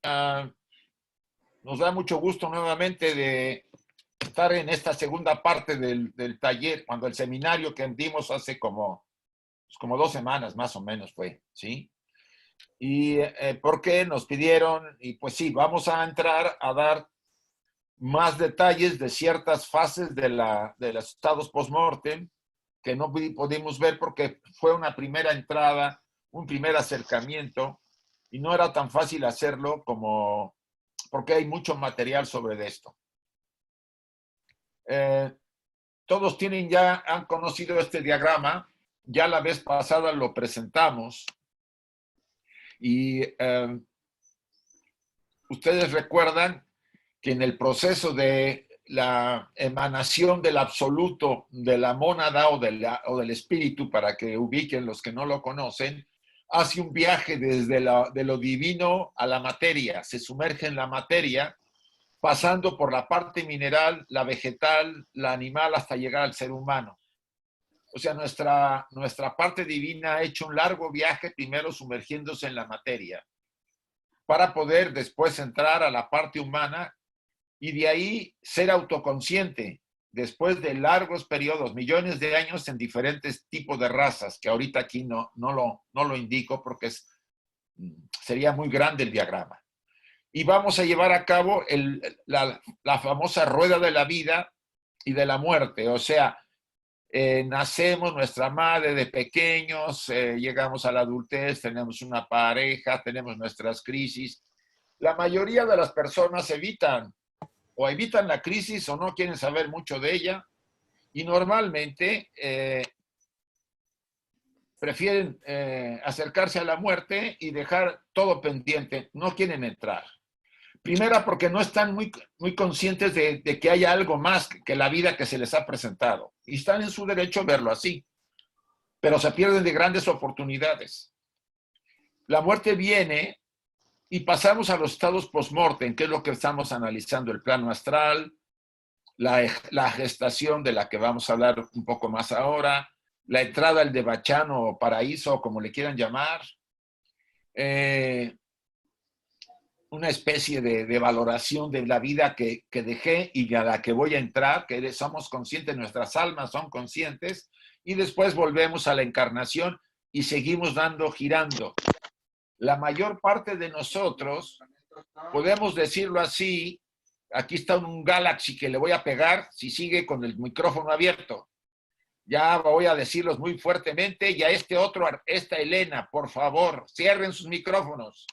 Nos da mucho gusto nuevamente de estar en esta segunda parte del taller, cuando el seminario que dimos hace como 2 semanas más o menos fue, ¿sí? Y ¿por qué nos pidieron? Y pues sí, vamos a entrar a dar más detalles de ciertas fases de los estados post-mortem que no pudimos ver porque fue una primera entrada, un primer acercamiento, y no era tan fácil hacerlo como porque hay mucho material sobre esto. Todos han conocido este diagrama, ya la vez pasada lo presentamos, y ustedes recuerdan que en el proceso de la emanación del absoluto de la mónada o del espíritu, para que ubiquen los que no lo conocen, hace un viaje desde de lo divino a la materia, se sumerge en la materia, pasando por la parte mineral, la vegetal, la animal, hasta llegar al ser humano. O sea, nuestra parte divina ha hecho un largo viaje, primero sumergiéndose en la materia, para poder después entrar a la parte humana y de ahí ser autoconsciente después de largos periodos, millones de años en diferentes tipos de razas, que ahorita aquí no lo indico porque sería muy grande el diagrama. Y vamos a llevar a cabo la famosa rueda de la vida y de la muerte. O sea, nacemos, nuestra madre de pequeños, llegamos a la adultez, tenemos una pareja, tenemos nuestras crisis. La mayoría de las personas evitan la crisis o no quieren saber mucho de ella y normalmente prefieren acercarse a la muerte y dejar todo pendiente, no quieren entrar. Primera, porque no están muy conscientes de que hay algo más que la vida que se les ha presentado. Y están en su derecho a verlo así. Pero se pierden de grandes oportunidades. La muerte viene y pasamos a los estados post-mortem, que es lo que estamos analizando, el plano astral, la gestación de la que vamos a hablar un poco más ahora, la entrada al Devachano o paraíso, como le quieran llamar, una especie de valoración de la vida que dejé y a la que voy a entrar, que somos conscientes, nuestras almas son conscientes, y después volvemos a la encarnación y seguimos girando. La mayor parte de nosotros, podemos decirlo así, aquí está un Galaxy que le voy a pegar si sigue con el micrófono abierto. Ya voy a decirlos muy fuertemente, y a esta Elena, por favor, cierren sus micrófonos.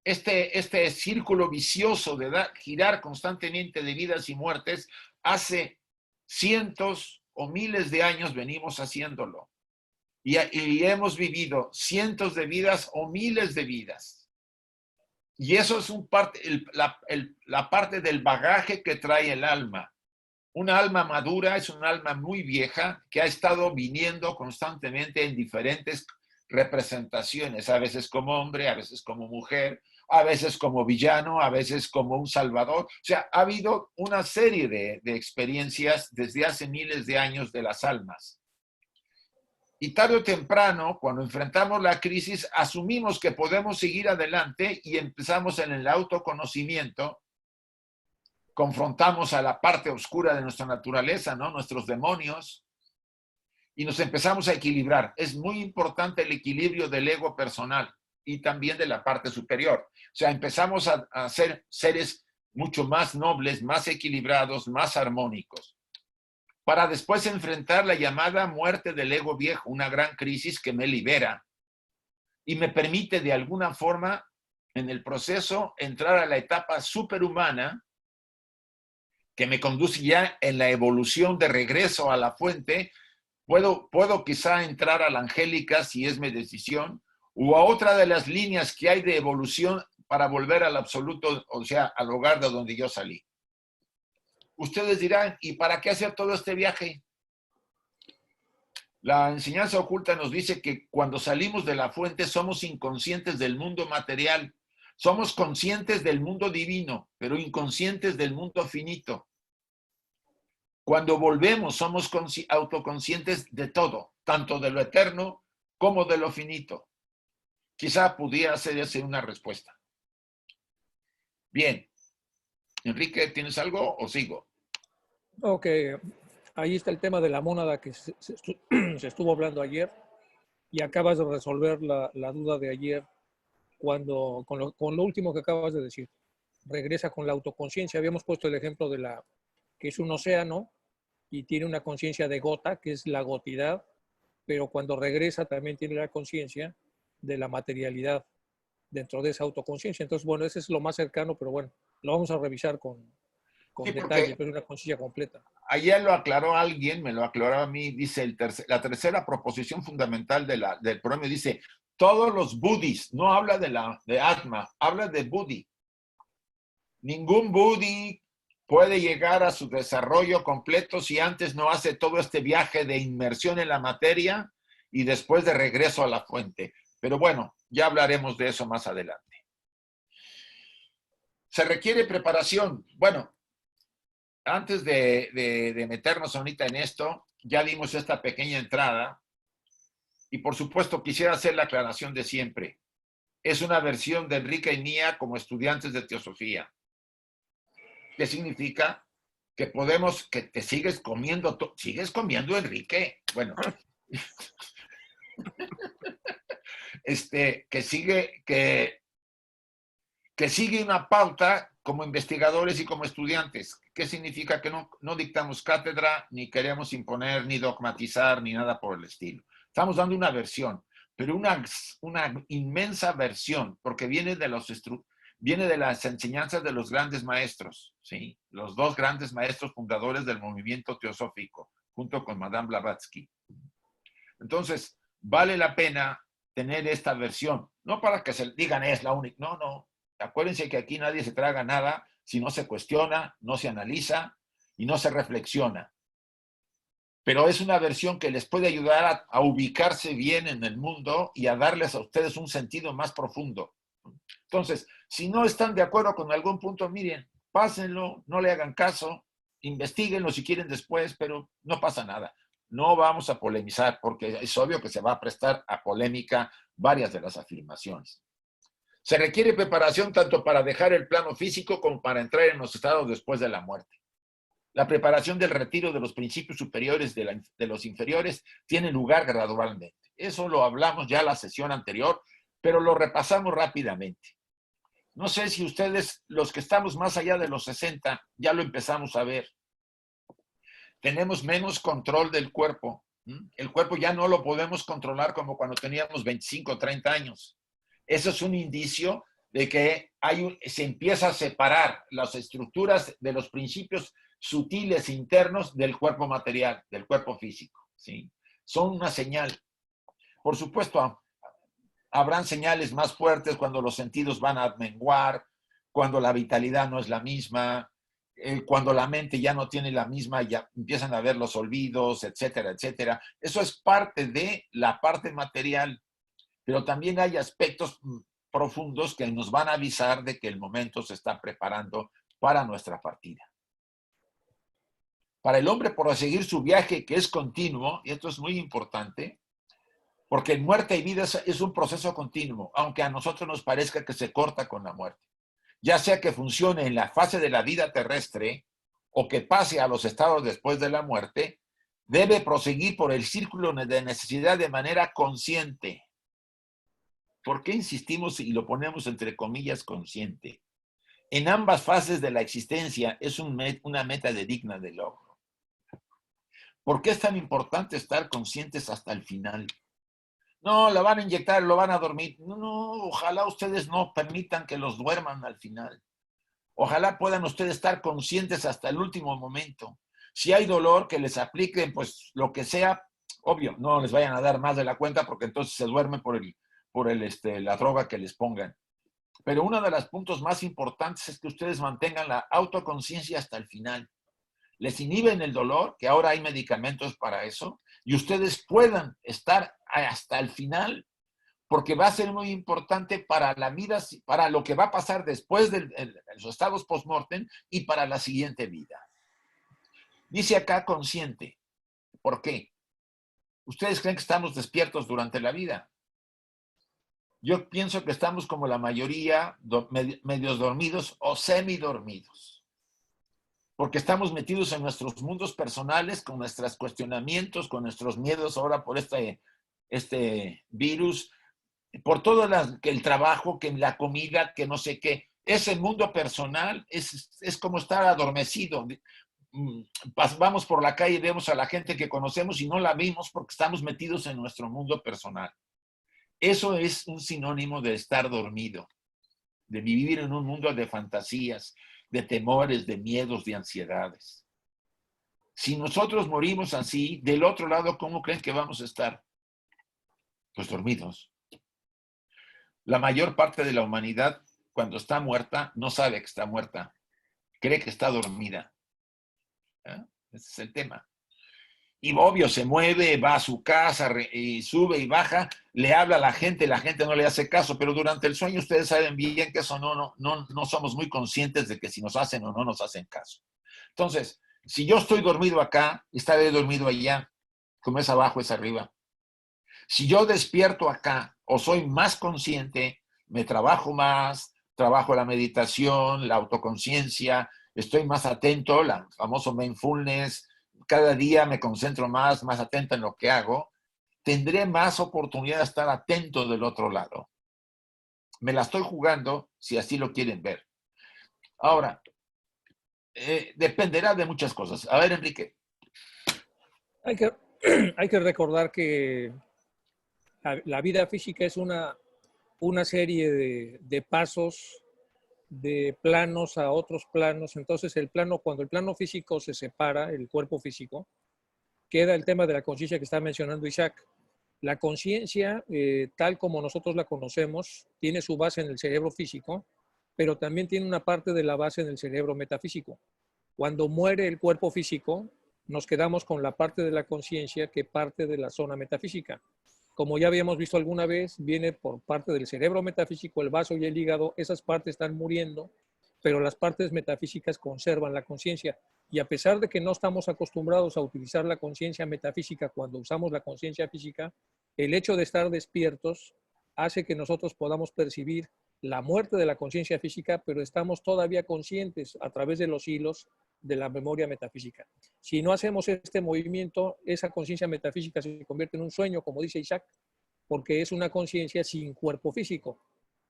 Este círculo vicioso de girar constantemente de vidas y muertes, hace cientos o miles de años venimos haciéndolo. Y hemos vivido cientos de vidas o miles de vidas. Y eso es la parte del bagaje que trae el alma. Una alma madura es un alma muy vieja que ha estado viniendo constantemente en diferentes representaciones, a veces como hombre, a veces como mujer, a veces como villano, a veces como un salvador. O sea, ha habido una serie de experiencias desde hace miles de años de las almas. Y tarde o temprano, cuando enfrentamos la crisis, asumimos que podemos seguir adelante y empezamos en el autoconocimiento, confrontamos a la parte oscura de nuestra naturaleza, ¿no? Nuestros demonios, y nos empezamos a equilibrar. Es muy importante el equilibrio del ego personal y también de la parte superior. O sea, empezamos a ser seres mucho más nobles, más equilibrados, más armónicos, para después enfrentar la llamada muerte del ego viejo, una gran crisis que me libera y me permite de alguna forma en el proceso entrar a la etapa superhumana que me conduce ya en la evolución de regreso a la fuente. Puedo quizá entrar a la angélica si es mi decisión, o a otra de las líneas que hay de evolución para volver al absoluto, o sea, al hogar de donde yo salí. Ustedes dirán, ¿y para qué hacer todo este viaje? La enseñanza oculta nos dice que cuando salimos de la fuente somos inconscientes del mundo material, somos conscientes del mundo divino, pero inconscientes del mundo finito. Cuando volvemos somos autoconscientes de todo, tanto de lo eterno como de lo finito. Quizá pudiera ser esa una respuesta. Bien. Enrique, ¿tienes algo o sigo? Ok, ahí está el tema de la mónada que se estuvo hablando ayer y acabas de resolver la duda de ayer con lo último que acabas de decir. Regresa con la autoconciencia. Habíamos puesto el ejemplo de que es un océano y tiene una conciencia de gota, que es la gotidad, pero cuando regresa también tiene la conciencia de la materialidad dentro de esa autoconciencia. Entonces, bueno, ese es lo más cercano, pero bueno, lo vamos a revisar Sí, con detalle, porque pero es una conciencia completa. ayer lo aclaró alguien, me lo aclaró a mí, dice la tercera proposición fundamental del pronombre, dice, todos los buddhis, no habla de Atma, habla de buddhi. Ningún buddhi puede llegar a su desarrollo completo si antes no hace todo este viaje de inmersión en la materia y después de regreso a la fuente. Pero bueno, ya hablaremos de eso más adelante. Se requiere preparación. Bueno, antes de meternos ahorita en esto, ya dimos esta pequeña entrada y por supuesto quisiera hacer la aclaración de siempre. Es una versión de Enrique y mía como estudiantes de teosofía. ¿Qué significa? Que podemos, que te sigues comiendo, Enrique. Bueno, que sigue una pauta como investigadores y como estudiantes. ¿Qué significa? Que no dictamos cátedra, ni queremos imponer, ni dogmatizar, ni nada por el estilo. Estamos dando una versión, pero una inmensa versión, porque viene de las enseñanzas de los grandes maestros, ¿sí? Los dos grandes maestros fundadores del movimiento teosófico, junto con Madame Blavatsky. Entonces, vale la pena tener esta versión, no para que se digan es la única, no. Acuérdense que aquí nadie se traga nada si no se cuestiona, no se analiza y no se reflexiona. Pero es una versión que les puede ayudar a ubicarse bien en el mundo y a darles a ustedes un sentido más profundo. Entonces, si no están de acuerdo con algún punto, miren, pásenlo, no le hagan caso, investiguenlo si quieren después, pero no pasa nada. No vamos a polemizar porque es obvio que se va a prestar a polémica varias de las afirmaciones. Se requiere preparación tanto para dejar el plano físico como para entrar en los estados después de la muerte. La preparación del retiro de los principios superiores de los inferiores tiene lugar gradualmente. Eso lo hablamos ya en la sesión anterior, pero lo repasamos rápidamente. No sé si ustedes, los que estamos más allá de los 60, ya lo empezamos a ver. Tenemos menos control del cuerpo. El cuerpo ya no lo podemos controlar como cuando teníamos 25 o 30 años. Eso es un indicio de que se empieza a separar las estructuras de los principios sutiles internos del cuerpo material, del cuerpo físico. ¿Sí? Son una señal. Por supuesto, habrán señales más fuertes cuando los sentidos van a menguar, cuando la vitalidad no es la misma, cuando la mente ya no tiene la misma, ya empiezan a haber los olvidos, etcétera, etcétera. Eso es parte de la parte material, pero también hay aspectos profundos que nos van a avisar de que el momento se está preparando para nuestra partida. Para el hombre, por seguir su viaje, que es continuo, y esto es muy importante, porque muerte y vida es un proceso continuo, aunque a nosotros nos parezca que se corta con la muerte. Ya sea que funcione en la fase de la vida terrestre o que pase a los estados después de la muerte, debe proseguir por el círculo de necesidad de manera consciente. ¿Por qué insistimos y lo ponemos entre comillas consciente? En ambas fases de la existencia es una meta digna de logro. ¿Por qué es tan importante estar conscientes hasta el final? No, la van a inyectar, lo van a dormir. No, ojalá ustedes no permitan que los duerman al final. Ojalá puedan ustedes estar conscientes hasta el último momento. Si hay dolor, que les apliquen, pues lo que sea, obvio, no les vayan a dar más de la cuenta porque entonces se duermen por la droga que les pongan. Pero uno de los puntos más importantes es que ustedes mantengan la autoconciencia hasta el final. Les inhiben el dolor, que ahora hay medicamentos para eso, y ustedes puedan estar hasta el final, porque va a ser muy importante para la vida, para lo que va a pasar después de los estados post-mortem y para la siguiente vida. Dice acá consciente. ¿Por qué? ¿Ustedes creen que estamos despiertos durante la vida? Yo pienso que estamos como la mayoría, medios dormidos o semidormidos, porque estamos metidos en nuestros mundos personales, con nuestros cuestionamientos, con nuestros miedos ahora por este virus, por todo el trabajo, que la comida, que no sé qué. Ese mundo personal es como estar adormecido. Vamos por la calle y vemos a la gente que conocemos y no la vimos porque estamos metidos en nuestro mundo personal. Eso es un sinónimo de estar dormido, de vivir en un mundo de fantasías, de temores, de miedos, de ansiedades. Si nosotros morimos así, del otro lado, ¿cómo creen que vamos a estar? Pues dormidos. La mayor parte de la humanidad, cuando está muerta, no sabe que está muerta, cree que está dormida. ¿Eh? Ese es el tema. Y obvio, se mueve, va a su casa, y sube y baja, le habla a la gente no le hace caso, pero durante el sueño ustedes saben bien que eso no somos muy conscientes de que si nos hacen o no nos hacen caso. Entonces, si yo estoy dormido acá, estaré dormido allá, como es abajo, es arriba. Si yo despierto acá o soy más consciente, me trabajo más, trabajo la meditación, la autoconciencia, estoy más atento, el famoso mindfulness, cada día me concentro más atento en lo que hago, tendré más oportunidad de estar atento del otro lado. Me la estoy jugando si así lo quieren ver. Ahora, dependerá de muchas cosas. A ver, Enrique. Hay que, hay que recordar que la vida física es una serie de pasos, de planos a otros planos. Entonces, cuando el plano físico se separa, el cuerpo físico, queda el tema de la conciencia que está mencionando Isaac. La conciencia, tal como nosotros la conocemos, tiene su base en el cerebro físico, pero también tiene una parte de la base en el cerebro metafísico. Cuando muere el cuerpo físico, nos quedamos con la parte de la conciencia que parte de la zona metafísica. Como ya habíamos visto alguna vez, viene por parte del cerebro metafísico, el vaso y el hígado, esas partes están muriendo, pero las partes metafísicas conservan la conciencia. Y a pesar de que no estamos acostumbrados a utilizar la conciencia metafísica cuando usamos la conciencia física, el hecho de estar despiertos hace que nosotros podamos percibir la muerte de la conciencia física, pero estamos todavía conscientes a través de los hilos de la memoria metafísica. Si no hacemos este movimiento, esa conciencia metafísica se convierte en un sueño, como dice Isaac, porque es una conciencia sin cuerpo físico,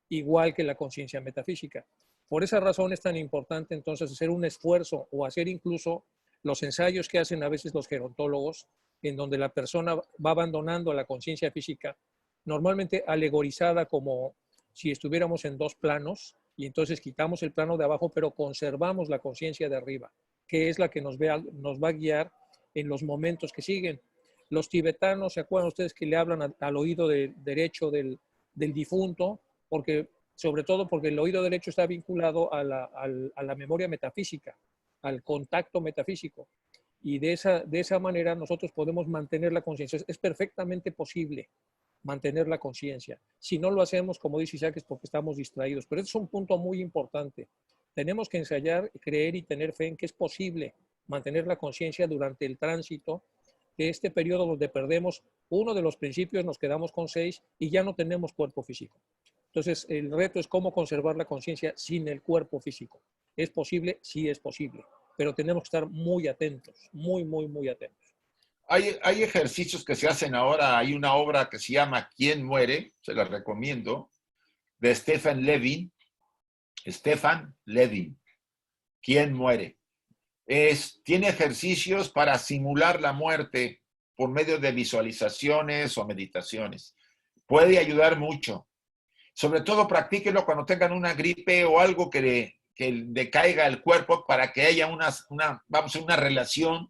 igual que la conciencia metafísica. Por esa razón es tan importante entonces hacer un esfuerzo o hacer incluso los ensayos que hacen a veces los gerontólogos, en donde la persona va abandonando la conciencia física, normalmente alegorizada como si estuviéramos en dos planos, y entonces quitamos el plano de abajo, pero conservamos la conciencia de arriba, que es la que nos va a guiar en los momentos que siguen. Los tibetanos, ¿se acuerdan ustedes que le hablan al oído derecho del difunto? Porque, sobre todo porque el oído derecho está vinculado a la memoria metafísica, al contacto metafísico. Y de esa manera nosotros podemos mantener la conciencia. Es perfectamente posible mantener la conciencia. Si no lo hacemos, como dice Isaac, es porque estamos distraídos. Pero es un punto muy importante. Tenemos que ensayar, creer y tener fe en que es posible mantener la conciencia durante el tránsito de este periodo donde perdemos uno de los principios, nos quedamos con 6 y ya no tenemos cuerpo físico. Entonces, el reto es cómo conservar la conciencia sin el cuerpo físico. ¿Es posible? Sí es posible, pero tenemos que estar muy atentos, muy atentos. Hay ejercicios que se hacen ahora. Hay una obra que se llama ¿Quién muere? Se la recomiendo, de Stefan Levin. Stefan Levin. ¿Quién muere? Tiene ejercicios para simular la muerte por medio de visualizaciones o meditaciones. Puede ayudar mucho. Sobre todo practíquenlo cuando tengan una gripe o algo que decaiga el cuerpo para que haya una relación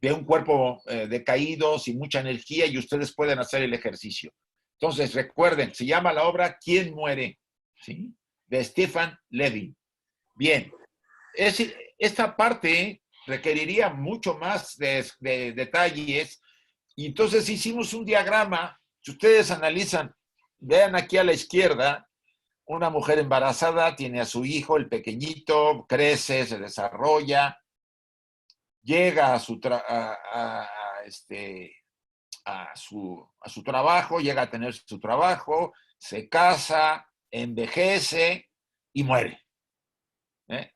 de un cuerpo decaído, sin mucha energía, y ustedes pueden hacer el ejercicio. Entonces, recuerden, se llama la obra ¿Quién muere? ¿Sí? De Stefan Levin. Bien, esta parte requeriría mucho más de detalles, y entonces hicimos un diagrama. Si ustedes analizan, vean aquí a la izquierda, una mujer embarazada tiene a su hijo, el pequeñito, crece, se desarrolla, llega a su trabajo, llega a tener su trabajo, se casa, envejece y muere.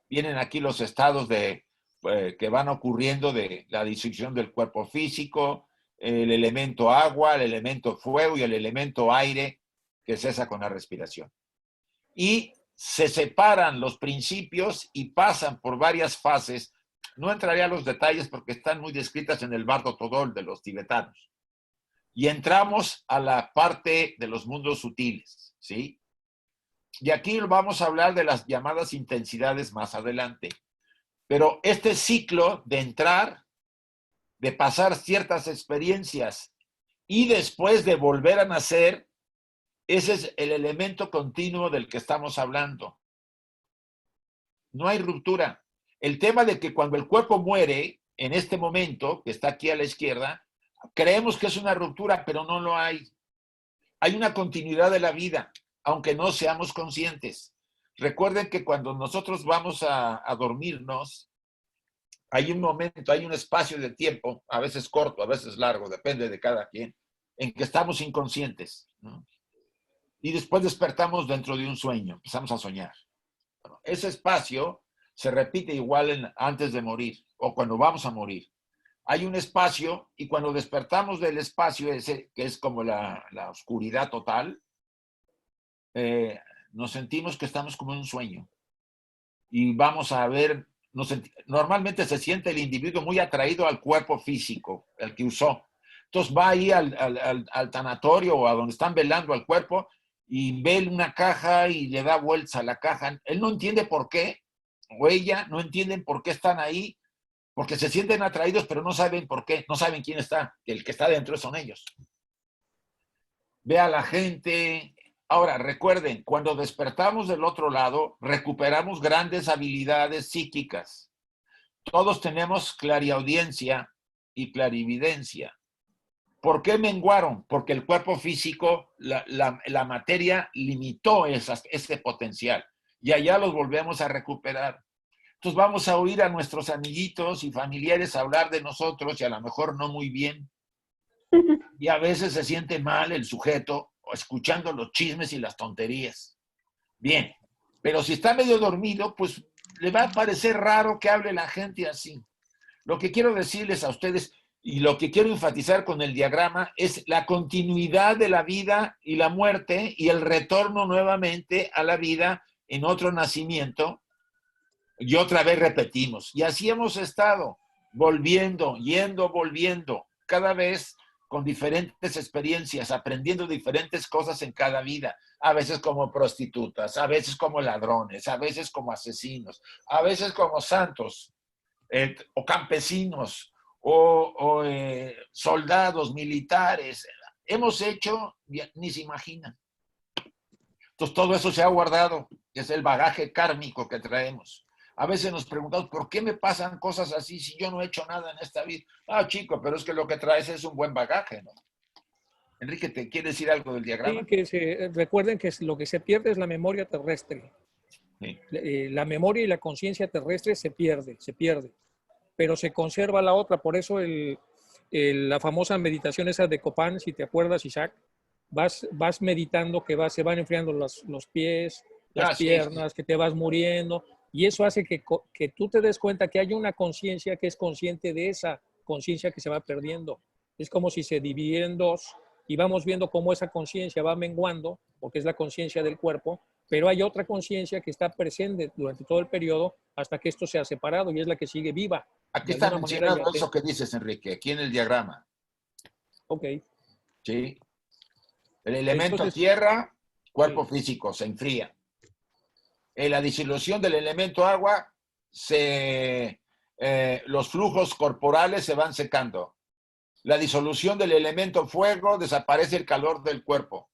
Vienen aquí los estados que van ocurriendo de la disolución del cuerpo físico, el elemento agua, el elemento fuego y el elemento aire, que cesa con la respiración. Y se separan los principios y pasan por varias fases. No entraré a los detalles porque están muy descritas en el Bardo Todol de los tibetanos. Y entramos a la parte de los mundos sutiles, ¿sí? Y aquí vamos a hablar de las llamadas intensidades más adelante. Pero este ciclo de entrar, de pasar ciertas experiencias y después de volver a nacer, ese es el elemento continuo del que estamos hablando. No hay ruptura. El tema de que cuando el cuerpo muere, en este momento, que está aquí a la izquierda, creemos que es una ruptura, pero no lo hay. Hay una continuidad de la vida, aunque no seamos conscientes. Recuerden que cuando nosotros vamos a dormirnos, hay un momento, hay un espacio de tiempo, a veces corto, a veces largo, depende de cada quien, en que estamos inconscientes, ¿no? Y después despertamos dentro de un sueño, empezamos a soñar. Bueno, ese espacio se repite igual antes de morir o cuando vamos a morir. Hay un espacio y cuando despertamos del espacio ese, que es como la oscuridad total, nos sentimos que estamos como en un sueño. Y vamos a ver, normalmente se siente el individuo muy atraído al cuerpo físico, el que usó. Entonces va ahí al tanatorio o a donde están velando al cuerpo y ve una caja y le da vueltas a la caja. Él no entiende por qué, o ella no entienden por qué están ahí, porque se sienten atraídos, pero no saben por qué, no saben quién está, el que está dentro son ellos. Ve a la gente. Ahora, recuerden, cuando despertamos del otro lado, recuperamos grandes habilidades psíquicas. Todos tenemos clariaudiencia y clarividencia. ¿Por qué menguaron? Porque el cuerpo físico, la materia limitó ese potencial y allá los volvemos a recuperar. Entonces vamos a oír a nuestros amiguitos y familiares hablar de nosotros y a lo mejor no muy bien. Y a veces se siente mal el sujeto escuchando los chismes y las tonterías. Bien, pero si está medio dormido, pues le va a parecer raro que hable la gente así. Lo que quiero decirles a ustedes y lo que quiero enfatizar con el diagrama es la continuidad de la vida y la muerte y el retorno nuevamente a la vida en otro nacimiento. Y otra vez repetimos. Y así hemos estado, volviendo, yendo, volviendo, cada vez con diferentes experiencias, aprendiendo diferentes cosas en cada vida. A veces como prostitutas, a veces como ladrones, a veces como asesinos, a veces como santos, o campesinos, o soldados, militares. Hemos hecho, ni se imaginan. Entonces todo eso se ha guardado, es el bagaje kármico que traemos. A veces nos preguntamos, ¿por qué me pasan cosas así si yo no he hecho nada en esta vida? Ah, chico, pero es que lo que traes es un buen bagaje, ¿no? Enrique, ¿te quiere decir algo del diagrama? Sí, recuerden que lo que se pierde es la memoria terrestre. Sí. La memoria y la conciencia terrestre se pierde, pero se conserva la otra. Por eso la famosa meditación esa de Copán, si te acuerdas, Isaac, vas meditando que se van enfriando los pies, las piernas, sí. Que te vas muriendo, y eso hace que tú te des cuenta que hay una conciencia que es consciente de esa conciencia que se va perdiendo. Es como si se dividiera en dos y vamos viendo cómo esa conciencia va menguando, porque es la conciencia del cuerpo, pero hay otra conciencia que está presente durante todo el periodo hasta que esto se ha separado y es la que sigue viva. Aquí está mencionado eso que dices, Enrique, aquí en el diagrama. Ok. Sí. El elemento tierra, cuerpo físico, se enfría. En la disolución del elemento agua, los flujos corporales se van secando. La disolución del elemento fuego, desaparece el calor del cuerpo.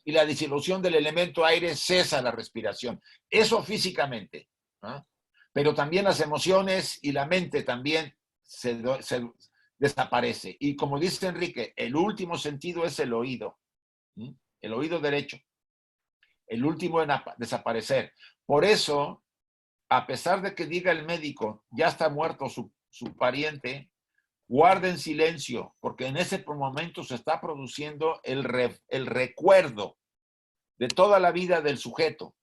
Y la disolución del elemento aire, cesa la respiración. Eso físicamente, ¿no? Pero también las emociones y la mente también se desaparece. Y como dice Enrique, el último sentido es el oído. El oído derecho. El último en desaparecer. Por eso, a pesar de que diga el médico, ya está muerto su pariente, guarden silencio, porque en ese momento se está produciendo el recuerdo de toda la vida del sujeto,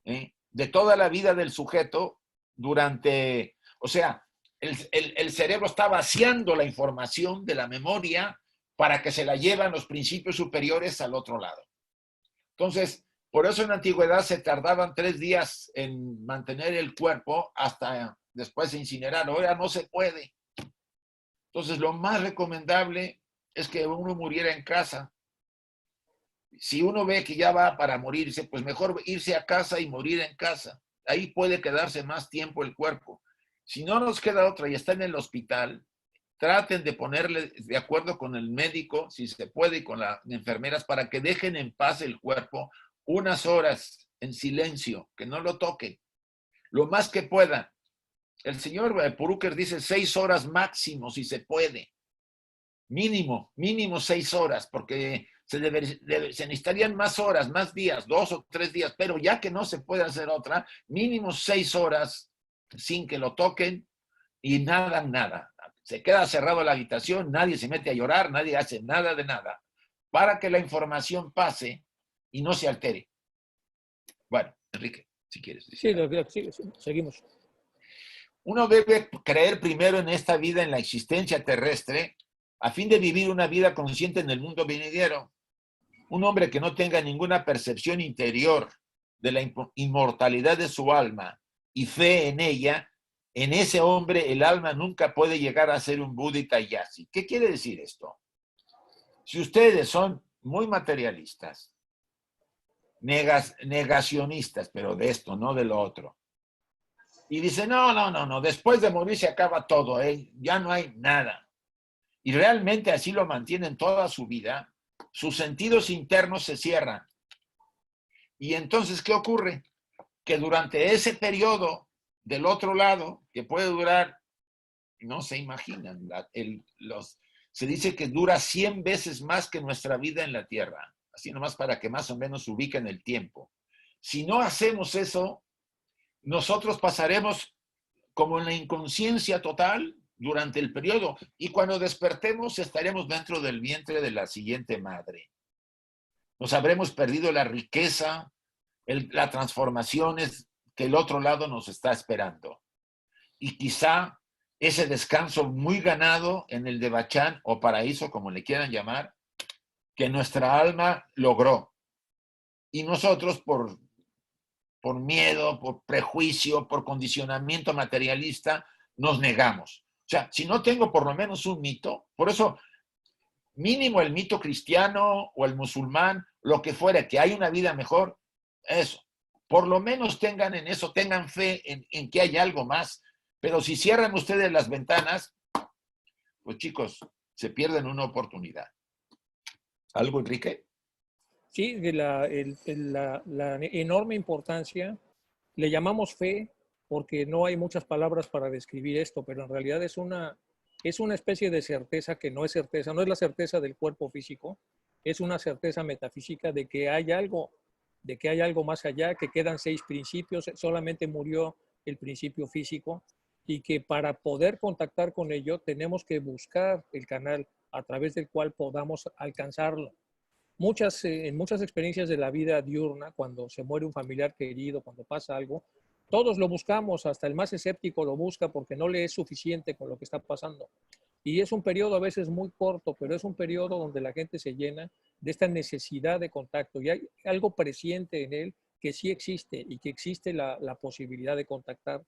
de toda la vida del sujeto durante, o sea, el cerebro está vaciando la información de la memoria para que se la lleven los principios superiores al otro lado. Entonces, por eso en la antigüedad se tardaban 3 días en mantener el cuerpo hasta después de incinerar. Ahora no se puede. Entonces, lo más recomendable es que uno muriera en casa. Si uno ve que ya va para morirse, pues mejor irse a casa y morir en casa. Ahí puede quedarse más tiempo el cuerpo. Si no nos queda otra y está en el hospital, traten de ponerle de acuerdo con el médico, si se puede, y con las enfermeras, para que dejen en paz el cuerpo unas horas en silencio, que no lo toquen, lo más que puedan. El señor Purucker dice 6 horas máximo, si se puede. Mínimo 6 horas, porque se necesitarían más horas, más días, 2 o 3 días, pero ya que no se puede hacer otra, mínimo 6 horas sin que lo toquen y nada. Se queda cerrado la habitación, nadie se mete a llorar, nadie hace nada de nada, para que la información pase y no se altere. Bueno, Enrique, si quieres decir algo. Sí, seguimos. Uno debe creer primero en esta vida, en la existencia terrestre, a fin de vivir una vida consciente en el mundo venidero. Un hombre que no tenga ninguna percepción interior de la inmortalidad de su alma y fe en ella, en ese hombre el alma nunca puede llegar a ser un Buda y Taiyasi. ¿Qué quiere decir esto? Si ustedes son muy materialistas, negacionistas, pero de esto, no de lo otro, y dicen, no, después de morir se acaba todo, ya no hay nada, y realmente así lo mantienen toda su vida, sus sentidos internos se cierran. Y entonces, ¿qué ocurre? Que durante ese periodo del otro lado, que puede durar, no se imaginan, se dice que dura 100 veces más que nuestra vida en la Tierra, así nomás para que más o menos ubiquen el tiempo. Si no hacemos eso, nosotros pasaremos como en la inconsciencia total durante el periodo, y cuando despertemos estaremos dentro del vientre de la siguiente madre. Nos habremos perdido la riqueza, las transformaciones que el otro lado nos está esperando. Y quizá ese descanso muy ganado en el Devachan o paraíso, como le quieran llamar, que nuestra alma logró. Y nosotros por miedo, por prejuicio, por condicionamiento materialista, nos negamos. O sea, si no tengo por lo menos un mito, por eso mínimo el mito cristiano o el musulmán, lo que fuera, que hay una vida mejor, eso. Por lo menos tengan en eso, tengan fe en que hay algo más. Pero si cierran ustedes las ventanas, pues chicos, se pierden una oportunidad. ¿Algo, Enrique? Sí, de la enorme importancia, le llamamos fe porque no hay muchas palabras para describir esto, pero en realidad es una especie de certeza que no es certeza, no es la certeza del cuerpo físico, es una certeza metafísica de que hay algo más allá, que quedan 6 principios, solamente murió el principio físico, y que para poder contactar con ello tenemos que buscar el canal a través del cual podamos alcanzarlo. En muchas experiencias de la vida diurna, cuando se muere un familiar querido, cuando pasa algo, todos lo buscamos, hasta el más escéptico lo busca porque no le es suficiente con lo que está pasando. Y es un periodo a veces muy corto, pero es un periodo donde la gente se llena de esta necesidad de contacto y hay algo presciente en él que sí existe y que existe la posibilidad de contactar.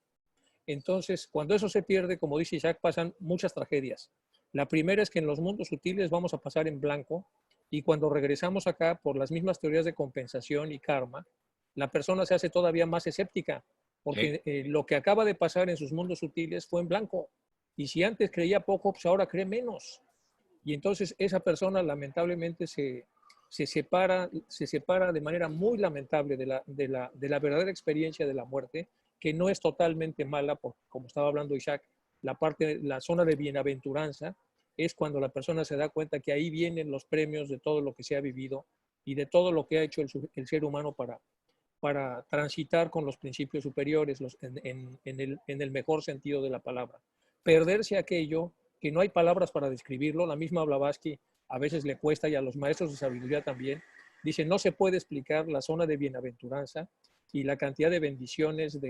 Entonces, cuando eso se pierde, como dice Isaac, pasan muchas tragedias. La primera es que en los mundos sutiles vamos a pasar en blanco, y cuando regresamos acá, por las mismas teorías de compensación y karma, la persona se hace todavía más escéptica, porque lo que acaba de pasar en sus mundos sutiles fue en blanco. Y si antes creía poco, pues ahora cree menos. Y entonces esa persona lamentablemente se separa de manera muy lamentable de la verdadera experiencia de la muerte, que no es totalmente mala, porque como estaba hablando Isaac, la zona de bienaventuranza es cuando la persona se da cuenta que ahí vienen los premios de todo lo que se ha vivido y de todo lo que ha hecho el ser humano para transitar con los principios superiores en el mejor sentido de la palabra. Perderse aquello que no hay palabras para describirlo, la misma Blavatsky a veces le cuesta, y a los maestros de sabiduría también, Dice, no se puede explicar la zona de bienaventuranza y la cantidad de bendiciones, o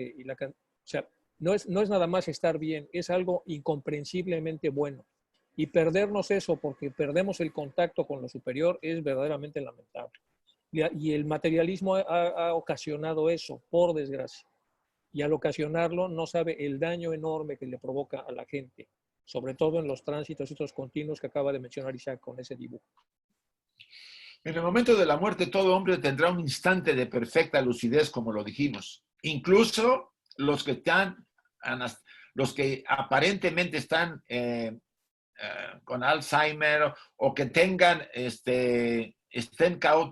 sea, no es nada más estar bien, es algo incomprensiblemente bueno. Y perdernos eso porque perdemos el contacto con lo superior es verdaderamente lamentable. Y el materialismo ha ocasionado eso, por desgracia. Y al ocasionarlo no sabe el daño enorme que le provoca a la gente, sobre todo en los tránsitos estos continuos que acaba de mencionar Isaac con ese dibujo. En el momento de la muerte, todo hombre tendrá un instante de perfecta lucidez, como lo dijimos. Incluso los que aparentemente están con Alzheimer o que tengan,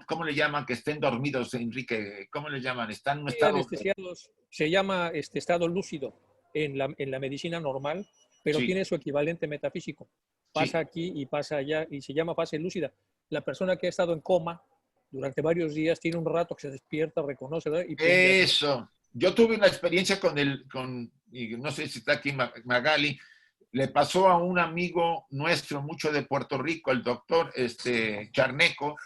¿cómo le llaman? Que estén dormidos, Enrique, ¿cómo le llaman? Están en un Sí, estado... anestesiados. Se llama estado lúcido en la medicina normal, pero Sí, tiene su equivalente metafísico. Pasa sí. aquí y pasa allá y se llama fase lúcida. La persona que ha estado en coma durante varios días tiene un rato que se despierta, reconoce, ¿verdad? Y pum, ya es. Eso. Yo tuve una experiencia y no sé si está aquí Magali, le pasó a un amigo nuestro, mucho de Puerto Rico, el doctor Charneco,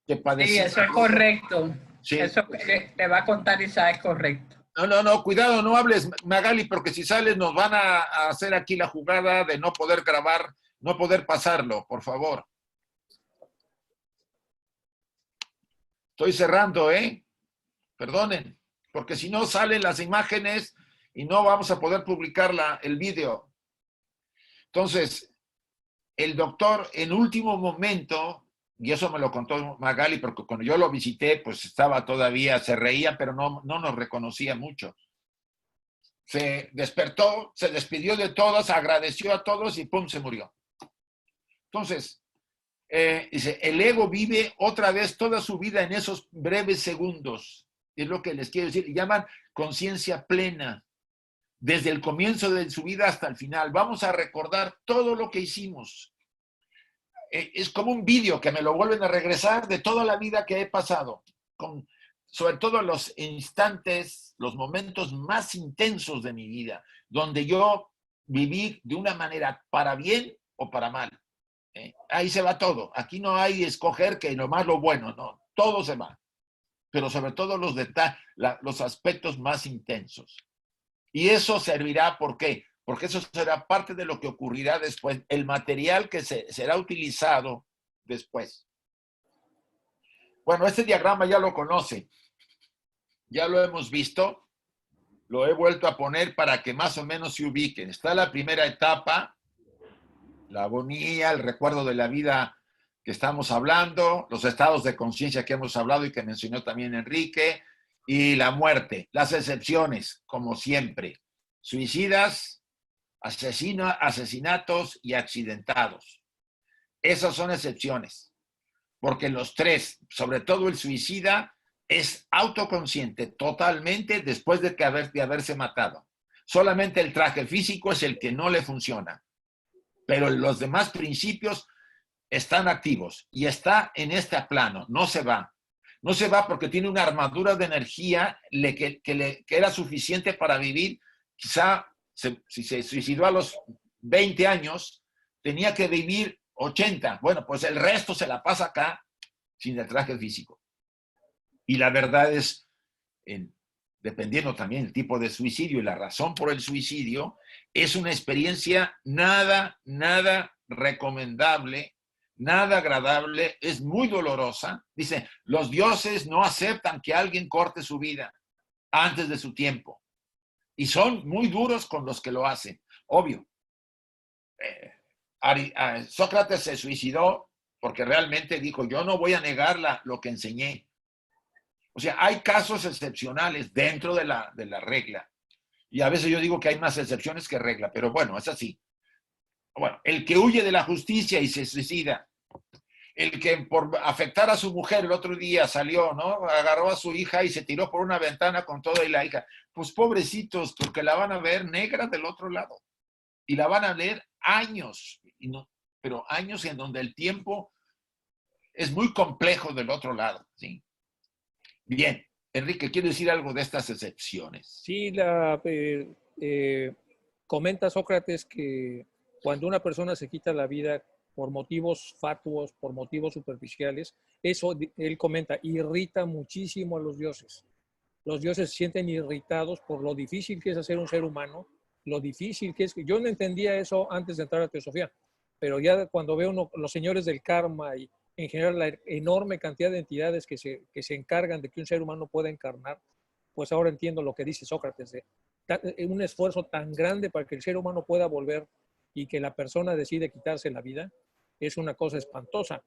que Sí, padecía. eso es correcto. Sí. Eso que te va a contar Isa es correcto. No, cuidado, no hables, Magali, porque si sales nos van a hacer aquí la jugada de no poder grabar, no poder pasarlo, por favor. Estoy cerrando, ¿eh? Perdonen, porque si no salen las imágenes y no vamos a poder publicar el vídeo. Entonces, el doctor en último momento, y eso me lo contó Magali, porque cuando yo lo visité, pues estaba todavía, se reía, pero no nos reconocía mucho. Se despertó, se despidió de todos, agradeció a todos y ¡pum! Se murió. Entonces, dice, el ego vive otra vez toda su vida en esos breves segundos. Es lo que les quiero decir. Llaman conciencia plena. Desde el comienzo de su vida hasta el final. Vamos a recordar todo lo que hicimos. Es como un vídeo que me lo vuelven a regresar de toda la vida que he pasado. Sobre todo los instantes, los momentos más intensos de mi vida, donde yo viví de una manera para bien o para mal. Ahí se va todo. Aquí no hay escoger que nomás lo bueno, no. Todo se va. Pero sobre todo los aspectos más intensos. Y eso servirá, ¿por qué? Porque eso será parte de lo que ocurrirá después, el material que será utilizado después. Bueno, este diagrama ya lo conoce, ya lo hemos visto, lo he vuelto a poner para que más o menos se ubiquen. Está la primera etapa, la agonía, el recuerdo de la vida que estamos hablando, los estados de conciencia que hemos hablado y que mencionó también Enrique, y la muerte, las excepciones, como siempre, suicidas, asesinatos y accidentados. Esas son excepciones, porque los tres, sobre todo el suicida, es autoconsciente totalmente después de haberse matado. Solamente el traje físico es el que no le funciona, pero los demás principios están activos y está en este plano, no se va. No se va porque tiene una armadura de energía que era suficiente para vivir. Quizá si se suicidó a los 20 años, tenía que vivir 80. Bueno, pues el resto se la pasa acá sin el traje físico. Y la verdad es, dependiendo también del tipo de suicidio y la razón por el suicidio, es una experiencia nada recomendable, nada agradable, es muy dolorosa. Dice, los dioses no aceptan que alguien corte su vida antes de su tiempo. Y son muy duros con los que lo hacen. Obvio. Sócrates se suicidó porque realmente dijo, yo no voy a negar lo que enseñé. O sea, hay casos excepcionales dentro de la regla. Y a veces yo digo que hay más excepciones que regla, pero bueno, es así. Bueno, el que huye de la justicia y se suicida, el que por afectar a su mujer el otro día salió, ¿no? Agarró a su hija y se tiró por una ventana con todo y la hija. Pues pobrecitos, porque la van a ver negra del otro lado. Y la van a leer años, pero años en donde el tiempo es muy complejo del otro lado, ¿sí? Bien, Enrique, ¿quiere decir algo de estas excepciones? Sí, comenta Sócrates que cuando una persona se quita la vida por motivos fatuos, por motivos superficiales, eso, él comenta, irrita muchísimo a los dioses. Los dioses se sienten irritados por lo difícil que es hacer un ser humano, lo difícil que es. Yo no entendía eso antes de entrar a Teosofía, pero ya cuando veo los señores del karma y en general la enorme cantidad de entidades que se encargan de que un ser humano pueda encarnar, pues ahora entiendo lo que dice Sócrates, de un esfuerzo tan grande para que el ser humano pueda volver y que la persona decide quitarse la vida, es una cosa espantosa.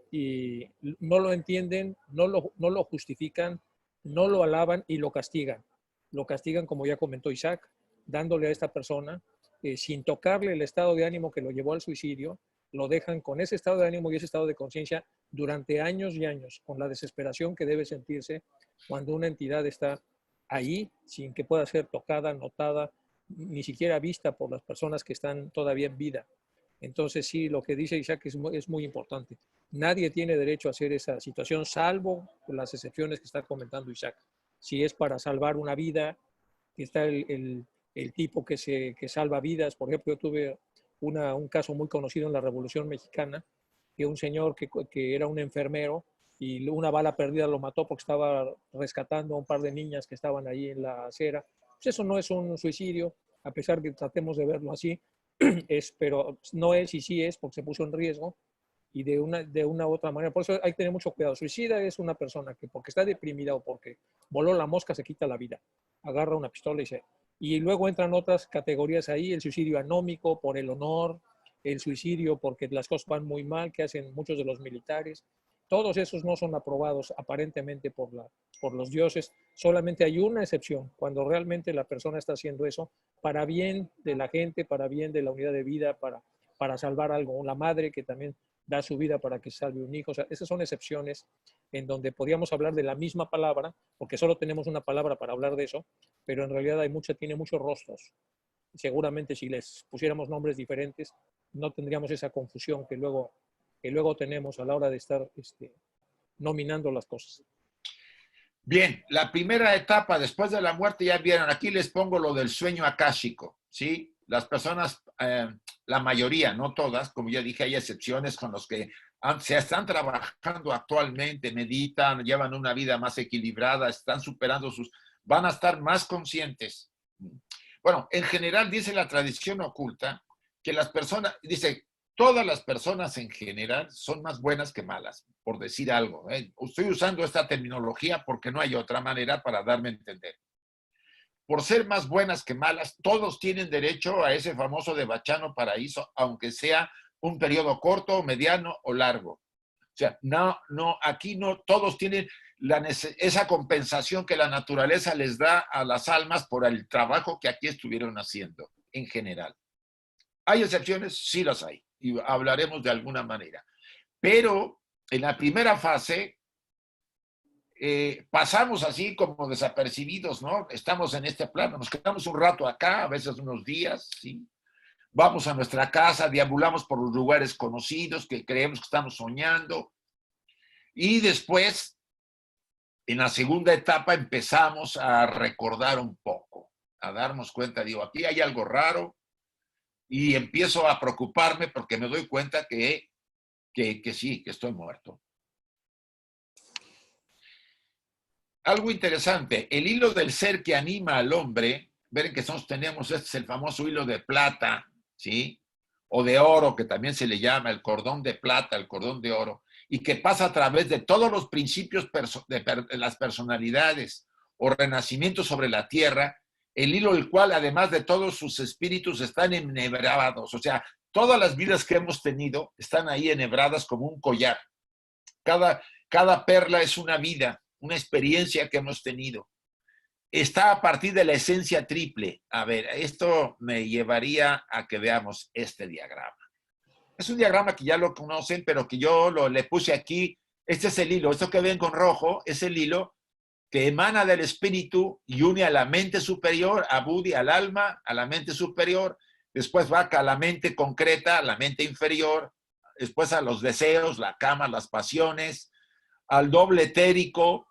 Y no lo entienden, no lo justifican, no lo alaban y lo castigan. Lo castigan, como ya comentó Isaac, dándole a esta persona, sin tocarle el estado de ánimo que lo llevó al suicidio, lo dejan con ese estado de ánimo y ese estado de conciencia durante años y años, con la desesperación que debe sentirse cuando una entidad está ahí, sin que pueda ser tocada, notada, ni siquiera vista por las personas que están todavía en vida. Entonces sí, lo que dice Isaac es muy importante. Nadie tiene derecho a hacer esa situación, salvo las excepciones que está comentando Isaac. Si es para salvar una vida, que está el tipo que salva vidas. Por ejemplo, yo tuve un caso muy conocido en la Revolución Mexicana, que un señor que era un enfermero y una bala perdida lo mató porque estaba rescatando a un par de niñas que estaban ahí en la acera. Pues eso no es un suicidio, a pesar de que tratemos de verlo así, pero no es y sí es porque se puso en riesgo y de una u otra manera. Por eso hay que tener mucho cuidado. Suicida es una persona que porque está deprimida o porque voló la mosca se quita la vida, agarra una pistola y se... Y luego entran otras categorías ahí, el suicidio anómico por el honor, el suicidio porque las cosas van muy mal, que hacen muchos de los militares. Todos esos no son aprobados aparentemente por los dioses. Solamente hay una excepción, cuando realmente la persona está haciendo eso para bien de la gente, para bien de la unidad de vida, para salvar algo. La madre que también da su vida para que salve un hijo. O sea, esas son excepciones en donde podríamos hablar de la misma palabra, porque solo tenemos una palabra para hablar de eso, pero en realidad tiene muchos rostros. Seguramente si les pusiéramos nombres diferentes, no tendríamos esa confusión que luego tenemos a la hora de estar nominando las cosas. Bien, la primera etapa después de la muerte ya vieron, aquí les pongo lo del sueño akáshico, ¿sí? Las personas, la mayoría, no todas, como ya dije, hay excepciones con los que se están trabajando actualmente, meditan, llevan una vida más equilibrada, están superando van a estar más conscientes. Bueno, en general dice la tradición oculta que las personas, dice, todas las personas en general son más buenas que malas, por decir algo. Estoy usando esta terminología porque no hay otra manera para darme a entender. Por ser más buenas que malas, todos tienen derecho a ese famoso debachano paraíso, aunque sea un periodo corto, mediano o largo. O sea, aquí no todos tienen esa compensación que la naturaleza les da a las almas por el trabajo que aquí estuvieron haciendo, en general. ¿Hay excepciones? Sí las hay, y hablaremos de alguna manera. Pero en la primera fase, pasamos así como desapercibidos, ¿no? Estamos en este plano, nos quedamos un rato acá, a veces unos días, ¿sí? Vamos a nuestra casa, deambulamos por los lugares conocidos que creemos que estamos soñando. Y después, en la segunda etapa, empezamos a recordar un poco, a darnos cuenta, digo, aquí hay algo raro, y empiezo a preocuparme porque me doy cuenta que sí, que estoy muerto. Algo interesante, el hilo del ser que anima al hombre, ven que tenemos, este es el famoso hilo de plata, ¿sí? O de oro, que también se le llama el cordón de plata, el cordón de oro, y que pasa a través de todos los principios de las personalidades o renacimientos sobre la tierra, el hilo del cual, además de todos sus espíritus, están enhebrados. O sea, todas las vidas que hemos tenido están ahí enhebradas como un collar. Cada perla es una vida, una experiencia que hemos tenido. Está a partir de la esencia triple. A ver, esto me llevaría a que veamos este diagrama. Es un diagrama que ya lo conocen, pero que yo le puse aquí. Este es el hilo. Esto que ven con rojo es el hilo que emana del espíritu y une a la mente superior, a Budi, al alma, a la mente superior. Después va a la mente concreta, a la mente inferior. Después a los deseos, la cama, las pasiones, al doble etérico,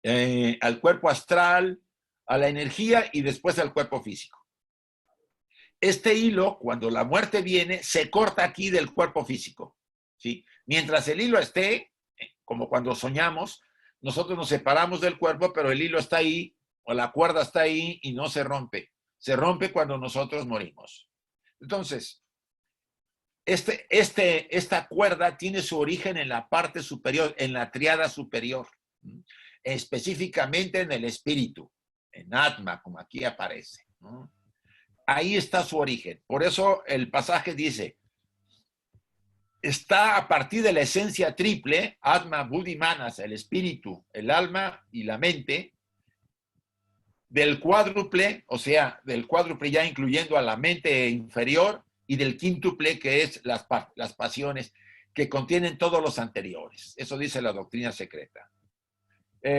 al cuerpo astral, a la energía y después al cuerpo físico. Este hilo, cuando la muerte viene, se corta aquí del cuerpo físico, ¿sí? Mientras el hilo esté, como cuando soñamos, nosotros nos separamos del cuerpo, pero el hilo está ahí, o la cuerda está ahí y no se rompe. Se rompe cuando nosotros morimos. Entonces, esta cuerda tiene su origen en la parte superior, en la tríada superior, específicamente en el espíritu, en Atma, como aquí aparece, ¿no? Ahí está su origen. Por eso el pasaje dice, está a partir de la esencia triple, Atma, Buddhi, Manas, el espíritu, el alma y la mente, del cuádruple, o sea, del cuádruple ya incluyendo a la mente inferior, y del quíntuple, que es las pasiones, que contienen todos los anteriores. Eso dice la doctrina secreta.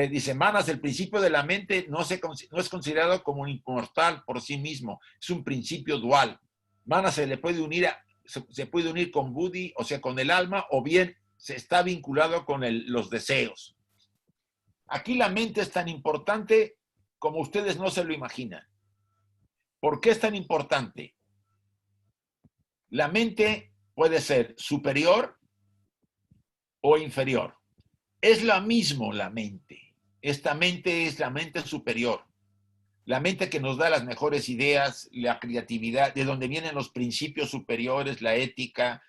Dice, Manas, el principio de la mente no es considerado como un inmortal por sí mismo, es un principio dual. Manas se puede unir con Buddhi, o sea, con el alma, o bien se está vinculado con los deseos. Aquí la mente es tan importante como ustedes no se lo imaginan. ¿Por qué es tan importante? La mente puede ser superior o inferior. Es lo mismo la mente. Esta mente es la mente superior. La mente que nos da las mejores ideas, la creatividad, de donde vienen los principios superiores, la ética,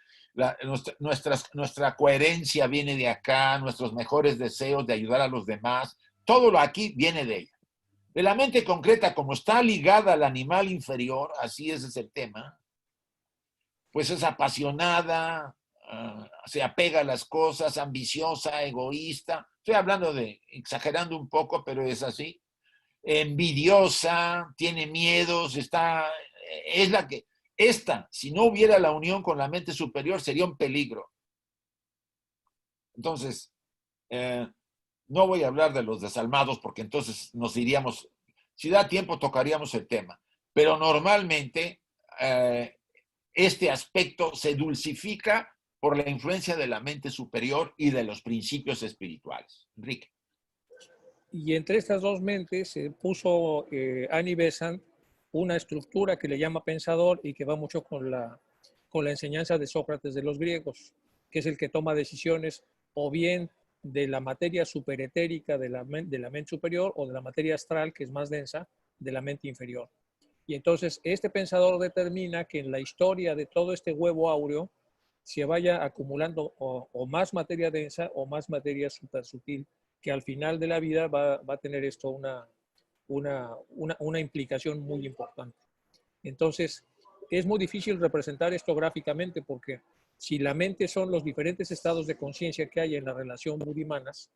nuestra coherencia viene de acá, nuestros mejores deseos de ayudar a los demás. Todo lo aquí viene de ella. De la mente concreta, como está ligada al animal inferior, así es el tema, pues es apasionada, se apega a las cosas, ambiciosa, egoísta. Estoy hablando exagerando un poco, pero es así. Envidiosa, tiene miedos, es la que, si no hubiera la unión con la mente superior, sería un peligro. Entonces, no voy a hablar de los desalmados porque entonces nos iríamos, si da tiempo tocaríamos el tema, pero normalmente este aspecto se dulcifica por la influencia de la mente superior y de los principios espirituales. Enrique. Y entre estas dos mentes se puso Annie Besant una estructura que le llama pensador y que va mucho con la enseñanza de Sócrates de los griegos, que es el que toma decisiones o bien de la materia superetérica de la mente superior o de la materia astral, que es más densa, de la mente inferior. Y entonces este pensador determina que en la historia de todo este huevo áureo se vaya acumulando o más materia densa o más materia super sutil, que al final de la vida va a tener esto una implicación muy importante. Entonces, es muy difícil representar esto gráficamente porque si la mente son los diferentes estados de conciencia que hay en la relación Buddhi-Manas,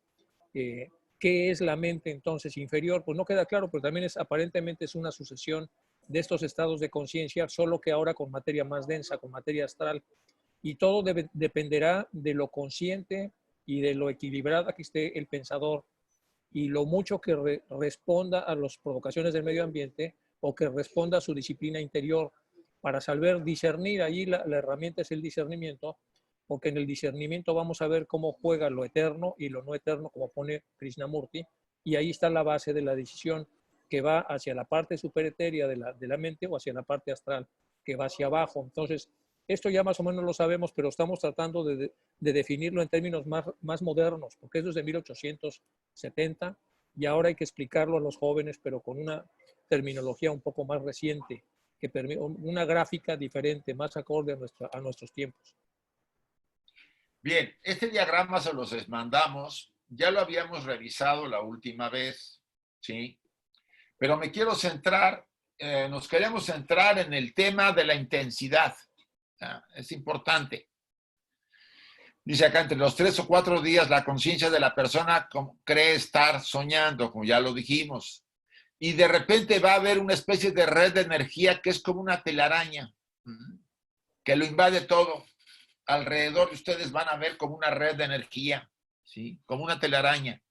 ¿qué es la mente entonces inferior? Pues no queda claro, pero también aparentemente es una sucesión de estos estados de conciencia, solo que ahora con materia más densa, con materia astral. Y todo dependerá de lo consciente y de lo equilibrada que esté el pensador y lo mucho que responda a las provocaciones del medio ambiente o que responda a su disciplina interior para saber discernir. Allí la herramienta es el discernimiento, porque en el discernimiento vamos a ver cómo juega lo eterno y lo no eterno, como pone Krishnamurti, y ahí está la base de la decisión que va hacia la parte superetérea de la mente o hacia la parte astral, que va hacia abajo. Entonces, esto ya más o menos lo sabemos, pero estamos tratando de definirlo en términos más modernos, porque eso es de 1870 y ahora hay que explicarlo a los jóvenes, pero con una terminología un poco más reciente, que permite una gráfica diferente, más acorde a nuestros tiempos. Bien, este diagrama se los mandamos, ya lo habíamos revisado la última vez, ¿sí? Pero me quiero centrar, nos queremos centrar en el tema de la intensidad. Es importante. Dice acá, entre los 3 o 4 días, la conciencia de la persona cree estar soñando, como ya lo dijimos. Y de repente va a haber una especie de red de energía que es como una telaraña, que lo invade todo. Alrededor de ustedes van a ver como una red de energía, ¿sí? Como una telaraña.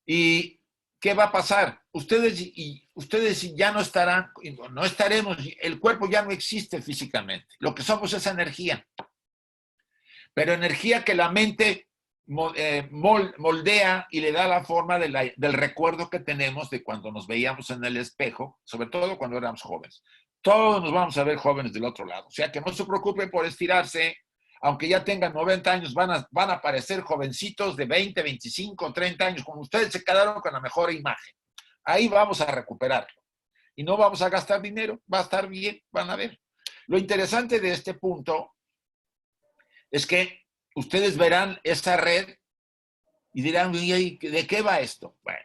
¿Y qué va a pasar? Ustedes ya no estaremos, el cuerpo ya no existe físicamente. Lo que somos es energía. Pero energía que la mente moldea y le da la forma del recuerdo que tenemos de cuando nos veíamos en el espejo, sobre todo cuando éramos jóvenes. Todos nos vamos a ver jóvenes del otro lado. O sea, que no se preocupen por estirarse. Aunque ya tengan 90 años, van a parecer jovencitos de 20, 25, 30 años, como ustedes se quedaron con la mejor imagen. Ahí vamos a recuperarlo. Y no vamos a gastar dinero, va a estar bien, van a ver. Lo interesante de este punto es que ustedes verán esa red y dirán, ¿de qué va esto? Bueno,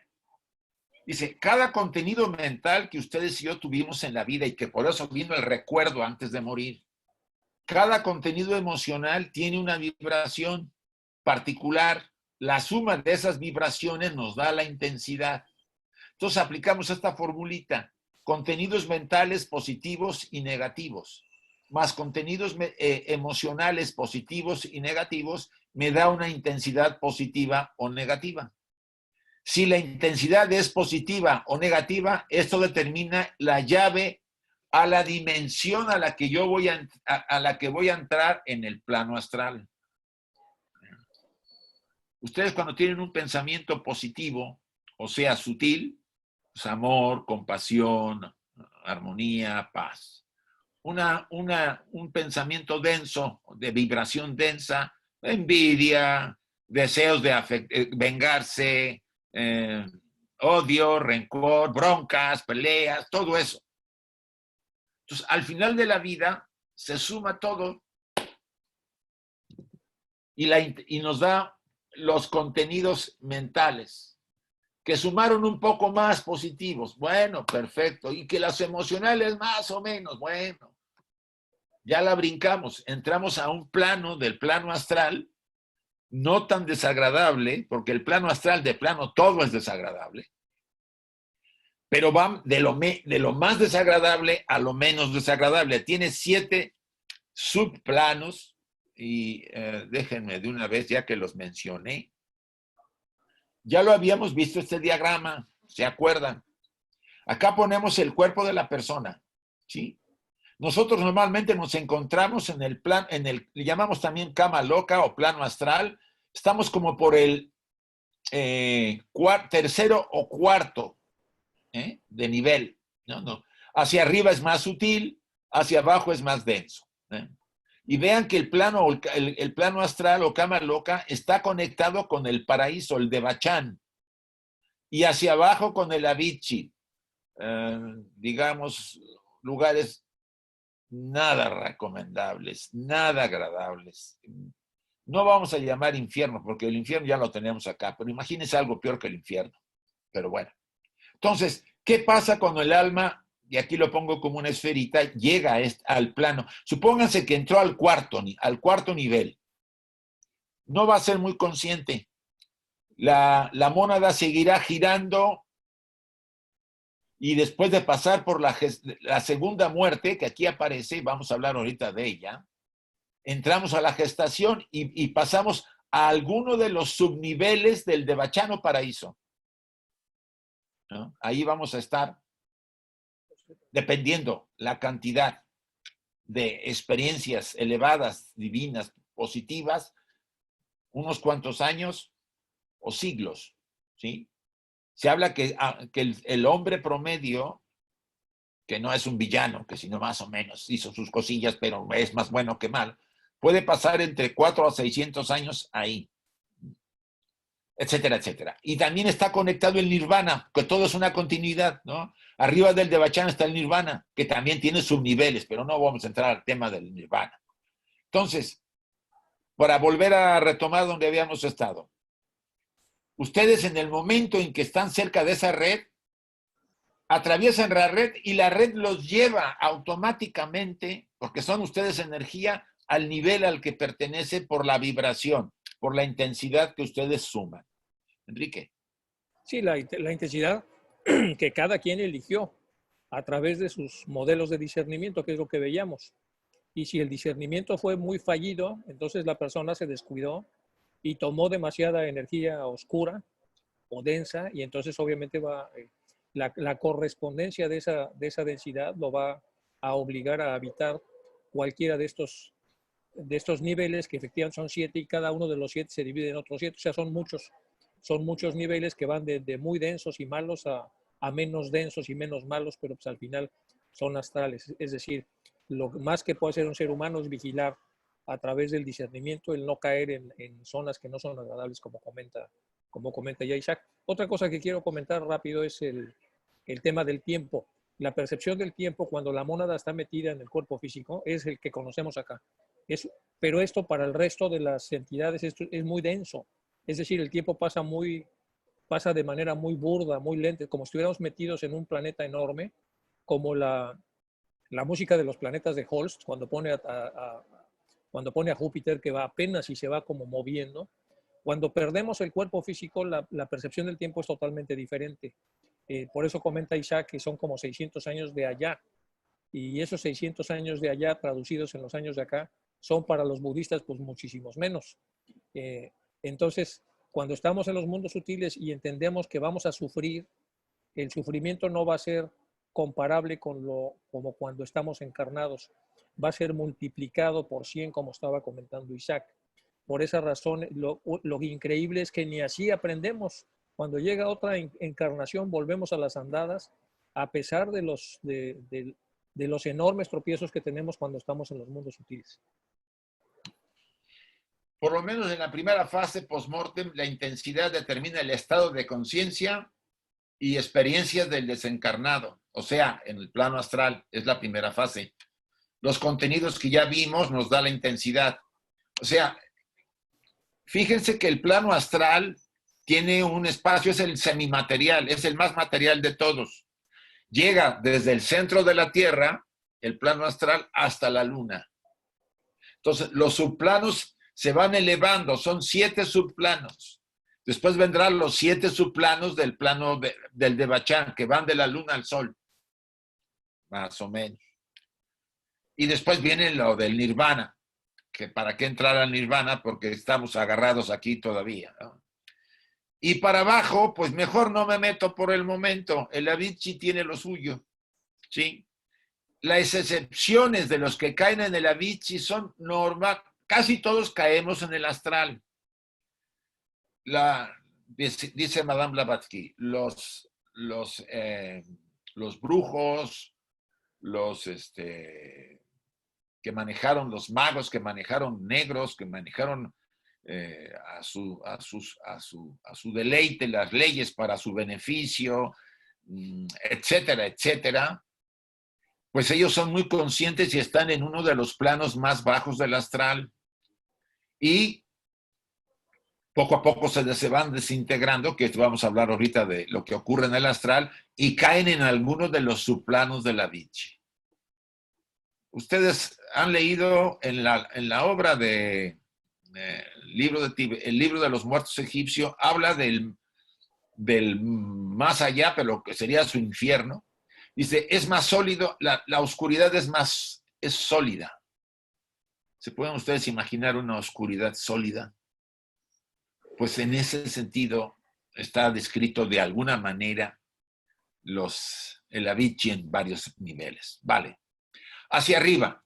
dice, cada contenido mental que ustedes y yo tuvimos en la vida y que por eso vino el recuerdo antes de morir, cada contenido emocional tiene una vibración particular. La suma de esas vibraciones nos da la intensidad. Entonces aplicamos esta formulita. Contenidos mentales positivos y negativos, más contenidos emocionales positivos y negativos, me da una intensidad positiva o negativa. Si la intensidad es positiva o negativa, esto determina la llave a la dimensión a la que yo voy a entrar en el plano astral. Ustedes cuando tienen un pensamiento positivo, o sea, sutil, pues amor, compasión, armonía, paz. Un pensamiento denso, de vibración densa, envidia, deseos de vengarse, odio, rencor, broncas, peleas, todo eso. Entonces, al final de la vida, se suma todo y nos da los contenidos mentales, que sumaron un poco más positivos. Bueno, perfecto. Y que las emocionales más o menos, bueno. Ya la brincamos. Entramos a un plano del plano astral, no tan desagradable, porque el plano astral de plano todo es desagradable. Pero van de lo más desagradable a lo menos desagradable. Tiene 7 subplanos y déjenme de una vez, ya que los mencioné. Ya lo habíamos visto este diagrama, ¿se acuerdan? Acá ponemos el cuerpo de la persona, ¿sí? Nosotros normalmente nos encontramos en el plan, le llamamos también cama loca o plano astral. Estamos como por el tercero o cuarto de nivel. No. Hacia arriba es más sutil, hacia abajo es más denso. Y vean que el plano astral o cama loca está conectado con el paraíso, el Devachan, y hacia abajo con el Avicii. Digamos, lugares nada recomendables, nada agradables. No vamos a llamar infierno, porque el infierno ya lo tenemos acá, pero imagínense algo peor que el infierno. Pero bueno. Entonces, ¿qué pasa cuando el alma, y aquí lo pongo como una esferita, llega al plano? Supónganse que entró al cuarto nivel. No va a ser muy consciente. La mónada seguirá girando y después de pasar por la segunda muerte, que aquí aparece, vamos a hablar ahorita de ella, entramos a la gestación y pasamos a alguno de los subniveles del Devachano paraíso. ¿No? Ahí vamos a estar, dependiendo la cantidad de experiencias elevadas, divinas, positivas, unos cuantos años o siglos, ¿sí? Se habla que el hombre promedio, que no es un villano, que sino más o menos hizo sus cosillas, pero es más bueno que mal, puede pasar entre 4 a 600 años ahí, etcétera, etcétera. Y también está conectado el nirvana, que todo es una continuidad, ¿no? Arriba del Devachan está el nirvana, que también tiene subniveles, pero no vamos a entrar al tema del nirvana. Entonces, para volver a retomar donde habíamos estado, ustedes en el momento en que están cerca de esa red, atraviesan la red y la red los lleva automáticamente, porque son ustedes energía, al nivel al que pertenece por la vibración, por la intensidad que ustedes suman. Enrique. Sí, la intensidad que cada quien eligió a través de sus modelos de discernimiento, que es lo que veíamos. Y si el discernimiento fue muy fallido, entonces la persona se descuidó y tomó demasiada energía oscura o densa, y entonces obviamente la correspondencia de esa densidad lo va a obligar a habitar cualquiera de estos de estos niveles, que efectivamente son 7 y cada uno de los 7 se divide en otros 7, o sea, son muchos niveles que van de muy densos y malos a menos densos y menos malos, pero pues al final son astrales. Es decir, lo más que puede hacer un ser humano es vigilar a través del discernimiento el no caer en zonas que no son agradables, como comenta ya Isaac. Otra cosa que quiero comentar rápido es el tema del tiempo. La percepción del tiempo cuando la mónada está metida en el cuerpo físico es el que conocemos acá. Pero esto para el resto de las entidades es muy denso. Es decir, el tiempo pasa de manera muy burda, muy lenta, como si estuviéramos metidos en un planeta enorme, como la música de los planetas de Holst, cuando pone a Júpiter, que va apenas y se va como moviendo. Cuando perdemos el cuerpo físico, la percepción del tiempo es totalmente diferente. Por eso comenta Isaac que son como 600 años de allá. Y esos 600 años de allá, traducidos en los años de acá, son para los budistas pues muchísimos menos. Entonces, cuando estamos en los mundos sutiles y entendemos que vamos a sufrir, el sufrimiento no va a ser comparable como cuando estamos encarnados. Va a ser multiplicado por 100, como estaba comentando Isaac. Por esa razón, lo increíble es que ni así aprendemos. Cuando llega otra encarnación, volvemos a las andadas, a pesar de los enormes tropiezos que tenemos cuando estamos en los mundos sutiles. Por lo menos en la primera fase post-mortem, la intensidad determina el estado de conciencia y experiencias del desencarnado. O sea, en el plano astral es la primera fase. Los contenidos que ya vimos nos da la intensidad. O sea, fíjense que el plano astral tiene un espacio, es el semimaterial, es el más material de todos. Llega desde el centro de la Tierra, el plano astral, hasta la Luna. Entonces, los subplanos se van elevando, son 7 subplanos. Después vendrán los 7 subplanos del plano del Devachan, que van de la Luna al Sol, más o menos. Y después viene lo del Nirvana, que para qué entrar al Nirvana, porque estamos agarrados aquí todavía, ¿no? Y para abajo, pues mejor no me meto por el momento. El Avicii tiene lo suyo, ¿sí? Las excepciones de los que caen en el Avicii son normal. Casi todos caemos en el astral. Dice Madame Blavatsky, los brujos, que manejaron, los magos que manejaron negros, que manejaron a su deleite las leyes para su beneficio, etcétera, etcétera, pues ellos son muy conscientes y están en uno de los planos más bajos del astral y poco a poco se van desintegrando, que vamos a hablar ahorita de lo que ocurre en el astral, y caen en algunos de los subplanos de la Vichy. Ustedes han leído en la obra el libro de los muertos egipcio, habla del más allá, pero que sería su infierno. Dice, es más sólido, la oscuridad es sólida. ¿Se pueden ustedes imaginar una oscuridad sólida? Pues en ese sentido está descrito de alguna manera el Avicii en varios niveles. Vale. Hacia arriba,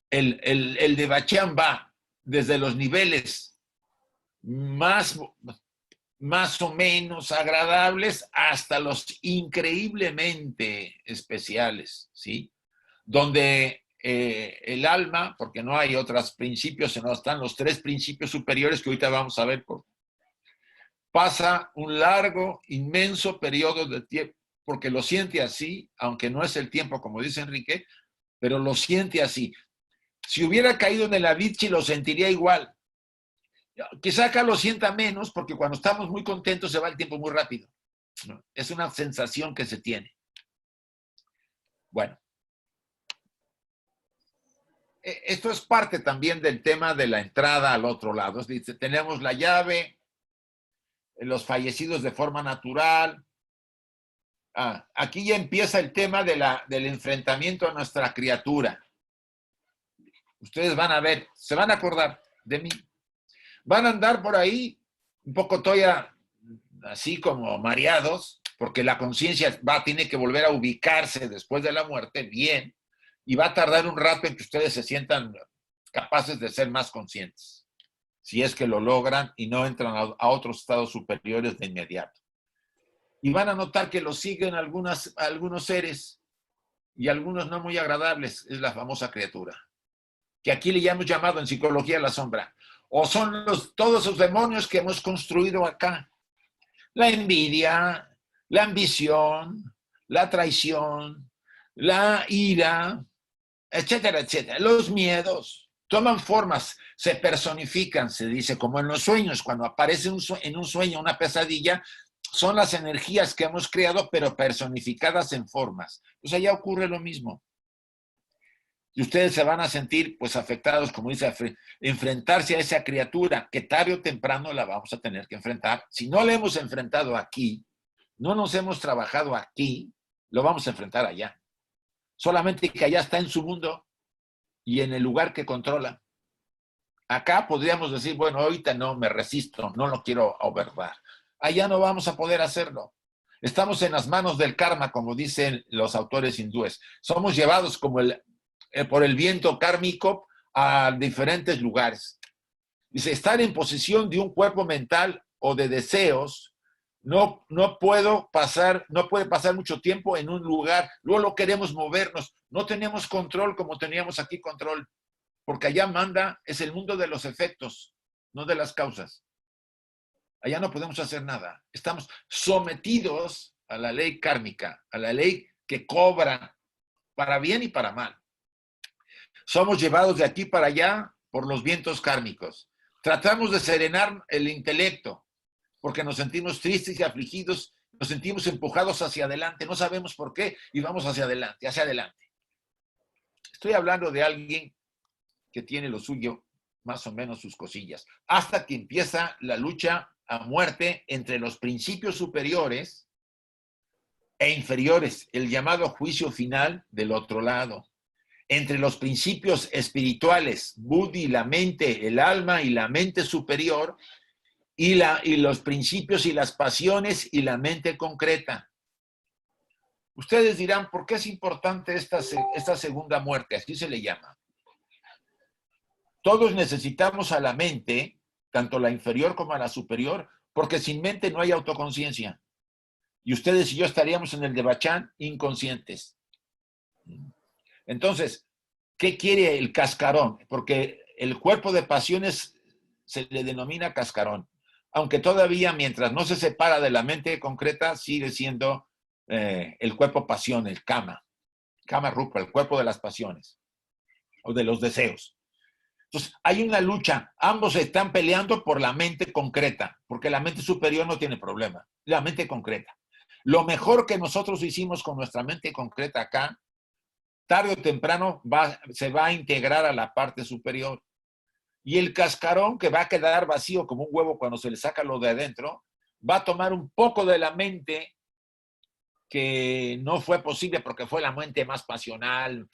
el Devachan va desde los niveles más o menos agradables hasta los increíblemente especiales, ¿sí? Donde el alma, porque no hay otros principios, sino están los 3 principios superiores que ahorita vamos a ver, pasa un largo, inmenso periodo de tiempo, porque lo siente así, aunque no es el tiempo, como dice Enrique, pero lo siente así. Si hubiera caído en el Avicii, lo sentiría igual. Quizá acá lo sienta menos, porque cuando estamos muy contentos se va el tiempo muy rápido. Es una sensación que se tiene. Bueno. Esto es parte también del tema de la entrada al otro lado. Es decir, tenemos la llave, los fallecidos de forma natural. Aquí ya empieza el tema del enfrentamiento a nuestra criatura. Ustedes van a ver, se van a acordar de mí. Van a andar por ahí un poco todavía así como mareados, porque la conciencia tiene que volver a ubicarse después de la muerte bien, y va a tardar un rato en que ustedes se sientan capaces de ser más conscientes, si es que lo logran y no entran a otros estados superiores de inmediato. Y van a notar que lo siguen algunos seres y algunos no muy agradables, es la famosa criatura, que aquí le hemos llamado en psicología la sombra, o son todos esos demonios que hemos construido acá. La envidia, la ambición, la traición, la ira, etcétera, etcétera. Los miedos toman formas, se personifican, se dice, como en los sueños, cuando aparece en un sueño una pesadilla, son las energías que hemos creado, pero personificadas en formas. Pues allá ocurre lo mismo. Y ustedes se van a sentir, pues, afectados, como dice, enfrentarse a esa criatura, que tarde o temprano la vamos a tener que enfrentar. Si no la hemos enfrentado aquí, no nos hemos trabajado aquí, lo vamos a enfrentar allá. Solamente que allá está en su mundo y en el lugar que controla. Acá podríamos decir, bueno, ahorita no, me resisto, no lo quiero overrar. Allá no vamos a poder hacerlo. Estamos en las manos del karma, como dicen los autores hindúes. Somos llevados como por el viento kármico a diferentes lugares. Dice, estar en posesión de un cuerpo mental o de deseos no puede pasar mucho tiempo en un lugar. Luego lo queremos movernos. No tenemos control como teníamos aquí control. Porque allá manda, es el mundo de los efectos, no de las causas. Allá no podemos hacer nada. Estamos sometidos a la ley kármica, a la ley que cobra para bien y para mal. Somos llevados de aquí para allá por los vientos kármicos. Tratamos de serenar el intelecto, porque nos sentimos tristes y afligidos, nos sentimos empujados hacia adelante, no sabemos por qué, y vamos hacia adelante, hacia adelante. Estoy hablando de alguien que tiene lo suyo, más o menos sus cosillas, hasta que empieza la lucha a muerte entre los principios superiores e inferiores, el llamado juicio final del otro lado, entre los principios espirituales, Buddhi, la mente, el alma y la mente superior, y los principios y las pasiones y la mente concreta. Ustedes dirán, ¿por qué es importante esta segunda muerte? Así se le llama. Todos necesitamos a la mente, tanto la inferior como a la superior, porque sin mente no hay autoconciencia. Y ustedes y yo estaríamos en el Devachan inconscientes. Entonces, ¿qué quiere el cascarón? Porque el cuerpo de pasiones se le denomina cascarón. Aunque todavía, mientras no se separa de la mente concreta, sigue siendo el cuerpo pasión, el kama rupa, el cuerpo de las pasiones o de los deseos. Entonces, hay una lucha. Ambos están peleando por la mente concreta, porque la mente superior no tiene problema. La mente concreta. Lo mejor que nosotros hicimos con nuestra mente concreta acá, tarde o temprano se va a integrar a la parte superior. Y el cascarón, que va a quedar vacío como un huevo cuando se le saca lo de adentro, va a tomar un poco de la mente que no fue posible porque fue la mente más pasional,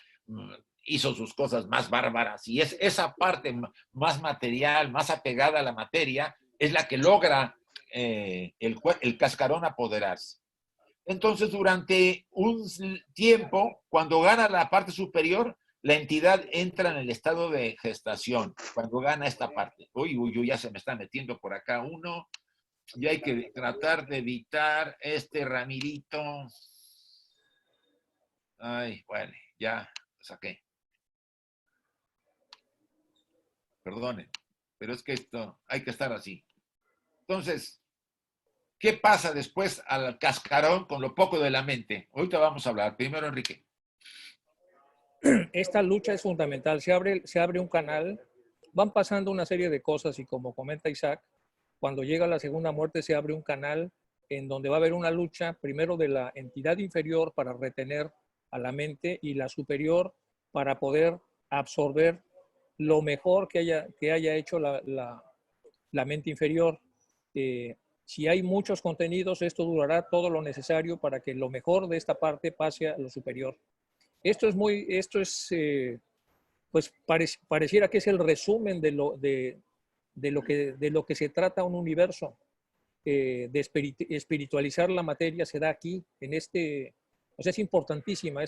hizo sus cosas más bárbaras, y es esa parte más material, más apegada a la materia, es la que logra el cascarón apoderarse. Entonces, durante un tiempo, cuando gana la parte superior, la entidad entra en el estado de gestación, cuando gana esta parte. Uy, ya se me está metiendo por acá uno, y hay que tratar de evitar este Ramirito. Ay, bueno, ya lo saqué. Perdonen, pero es que esto hay que estar así. Entonces, ¿qué pasa después al cascarón con lo poco de la mente? Ahorita vamos a hablar. Primero, Enrique. Esta lucha es fundamental. Se abre un canal, van pasando una serie de cosas y como comenta Isaac, cuando llega la segunda muerte se abre un canal en donde va a haber una lucha primero de la entidad inferior para retener a la mente y la superior para poder absorber lo mejor que haya hecho la mente inferior. Si hay muchos contenidos, esto durará todo lo necesario para que lo mejor de esta parte pase a lo superior. Esto pues pareciera que es el resumen de lo que se trata un universo. De espiritualizar la materia se da aquí, en este, pues es importantísima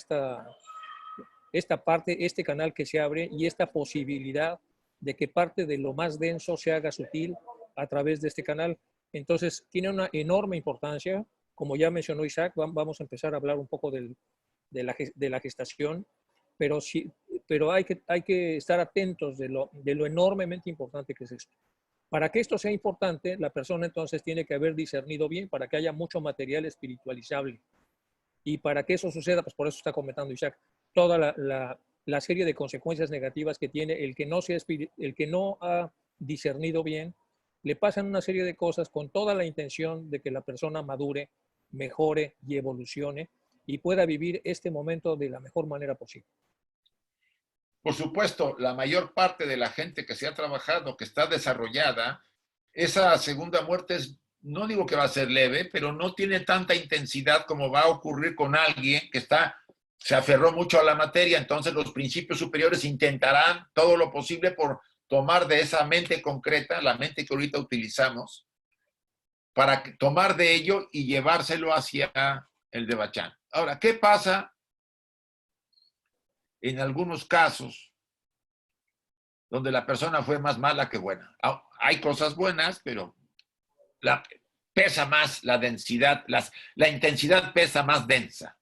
esta parte, este canal que se abre y esta posibilidad de que parte de lo más denso se haga sutil a través de este canal. Entonces, tiene una enorme importancia. Como ya mencionó Isaac, vamos a empezar a hablar un poco de la gestación, pero, sí, pero hay que estar atentos de lo enormemente importante que es esto. Para que esto sea importante, la persona entonces tiene que haber discernido bien para que haya mucho material espiritualizable. Y para que eso suceda, pues por eso está comentando Isaac, toda la serie de consecuencias negativas que tiene el que no ha discernido bien, le pasan una serie de cosas con toda la intención de que la persona madure, mejore y evolucione y pueda vivir este momento de la mejor manera posible. Por supuesto, la mayor parte de la gente que se ha trabajado, que está desarrollada, esa segunda muerte es, no digo que va a ser leve, pero no tiene tanta intensidad como va a ocurrir con alguien que se aferró mucho a la materia. Entonces los principios superiores intentarán todo lo posible por tomar de esa mente concreta, la mente que ahorita utilizamos, para tomar de ello y llevárselo hacia el Devachan. Ahora, ¿qué pasa en algunos casos donde la persona fue más mala que buena? Hay cosas buenas, pero pesa más la densidad, la intensidad pesa más densa.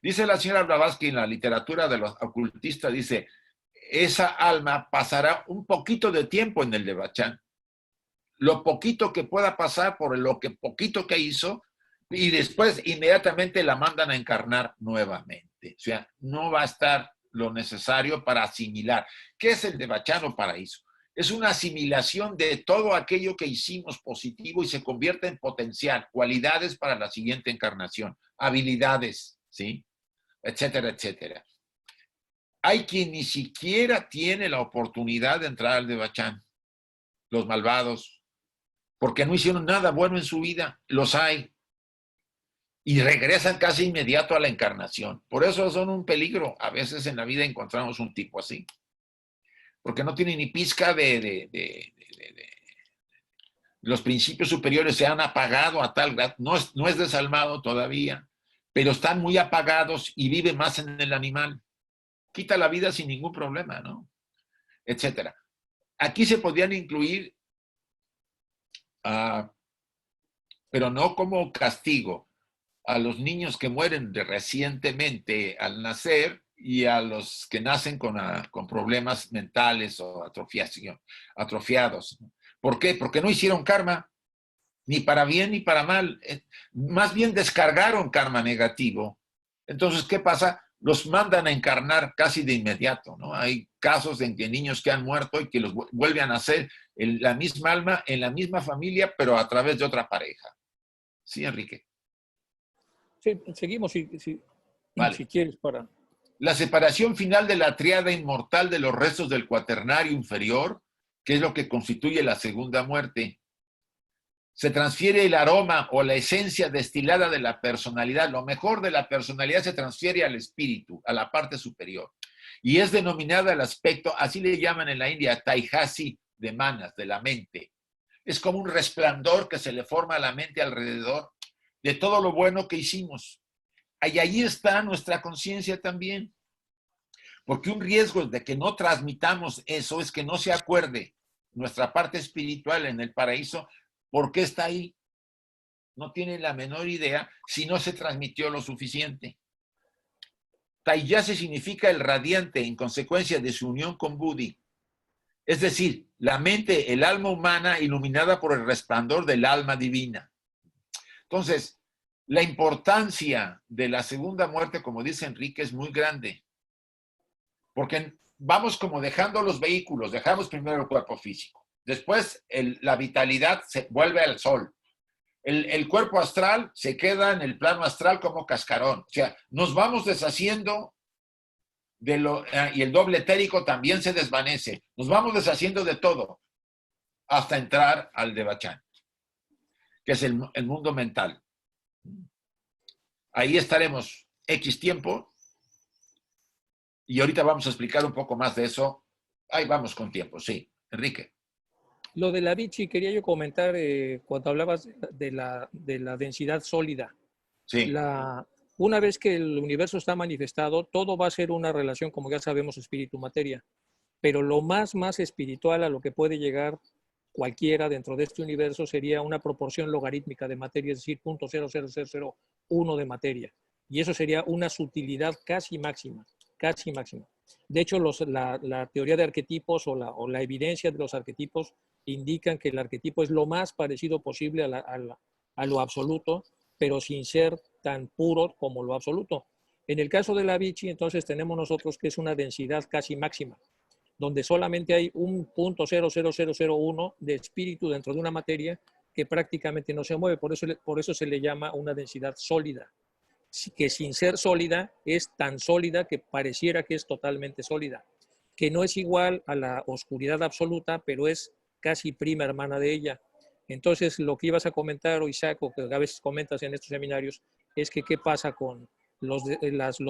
Dice la señora Blavatsky en la literatura de los ocultistas, dice, esa alma pasará un poquito de tiempo en el Devachan, lo poquito que pueda pasar por lo que poquito que hizo, y después inmediatamente la mandan a encarnar nuevamente. O sea, no va a estar lo necesario para asimilar. ¿Qué es el Devachan o paraíso? Es una asimilación de todo aquello que hicimos positivo y se convierte en potencial, cualidades para la siguiente encarnación, habilidades, ¿sí? Etcétera, etcétera. Hay quien ni siquiera tiene la oportunidad de entrar al Devachan, los malvados, porque no hicieron nada bueno en su vida, los hay, y regresan casi inmediato a la encarnación. Por eso son un peligro. A veces en la vida encontramos un tipo así, porque no tiene ni pizca los principios superiores se han apagado a tal grado, no es desalmado todavía, pero están muy apagados y vive más en el animal. Quita la vida sin ningún problema, ¿no? Etcétera. Aquí se podrían incluir, pero no como castigo, a los niños que mueren recientemente al nacer y a los que nacen con problemas mentales o atrofiados. ¿Por qué? Porque no hicieron karma, ni para bien ni para mal. Más bien descargaron karma negativo. Entonces, ¿qué pasa? Los mandan a encarnar casi de inmediato, ¿no? Hay casos en que niños que han muerto y que los vuelven a nacer en la misma alma, en la misma familia, pero a través de otra pareja. ¿Sí, Enrique? Sí, seguimos Vale. si quieres para... La separación final de la tríada inmortal de los restos del cuaternario inferior, que es lo que constituye la segunda muerte. Se transfiere el aroma o la esencia destilada de la personalidad. Lo mejor de la personalidad se transfiere al espíritu, a la parte superior. Y es denominada el aspecto, así le llaman en la India, Taihasi de manas, de la mente. Es como un resplandor que se le forma a la mente alrededor de todo lo bueno que hicimos. Y ahí está nuestra conciencia también. Porque un riesgo de que no transmitamos eso es que no se acuerde nuestra parte espiritual en el paraíso, ¿por qué está ahí? No tiene la menor idea si no se transmitió lo suficiente. Taiyase significa el radiante en consecuencia de su unión con Buddhi. Es decir, la mente, el alma humana iluminada por el resplandor del alma divina. Entonces, la importancia de la segunda muerte, como dice Enrique, es muy grande. Porque vamos como dejando los vehículos, dejamos primero el cuerpo físico. Después la vitalidad se vuelve al sol. El cuerpo astral se queda en el plano astral como cascarón. O sea, nos vamos deshaciendo y el doble etérico también se desvanece. Nos vamos deshaciendo de todo hasta entrar al Devachan, que es el mundo mental. Ahí estaremos X tiempo y ahorita vamos a explicar un poco más de eso. Ahí vamos con tiempo, sí. Enrique. Lo de la Vichy, quería yo comentar cuando hablabas de la densidad sólida. Sí. Una vez que el universo está manifestado, todo va a ser una relación, como ya sabemos, espíritu-materia. Pero lo más espiritual a lo que puede llegar cualquiera dentro de este universo sería una proporción logarítmica de materia, es decir, 0.00001 de materia. Y eso sería una sutilidad casi máxima, casi máxima. De hecho, la teoría de arquetipos o la evidencia de los arquetipos indican que el arquetipo es lo más parecido posible a lo absoluto, pero sin ser tan puro como lo absoluto. En el caso de la Vichy, entonces tenemos nosotros que es una densidad casi máxima, donde solamente hay un 0.00001 de espíritu dentro de una materia que prácticamente no se mueve. Por eso se le llama una densidad sólida, que sin ser sólida es tan sólida que pareciera que es totalmente sólida, que no es igual a la oscuridad absoluta, pero es casi prima hermana de ella. Entonces, lo que ibas a comentar, Isaac, o que a veces comentas en estos seminarios, es que qué pasa con los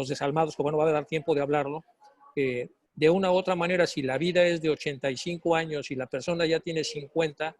desalmados, que bueno, va a dar tiempo de hablarlo. De una u otra manera, si la vida es de 85 años y la persona ya tiene 50,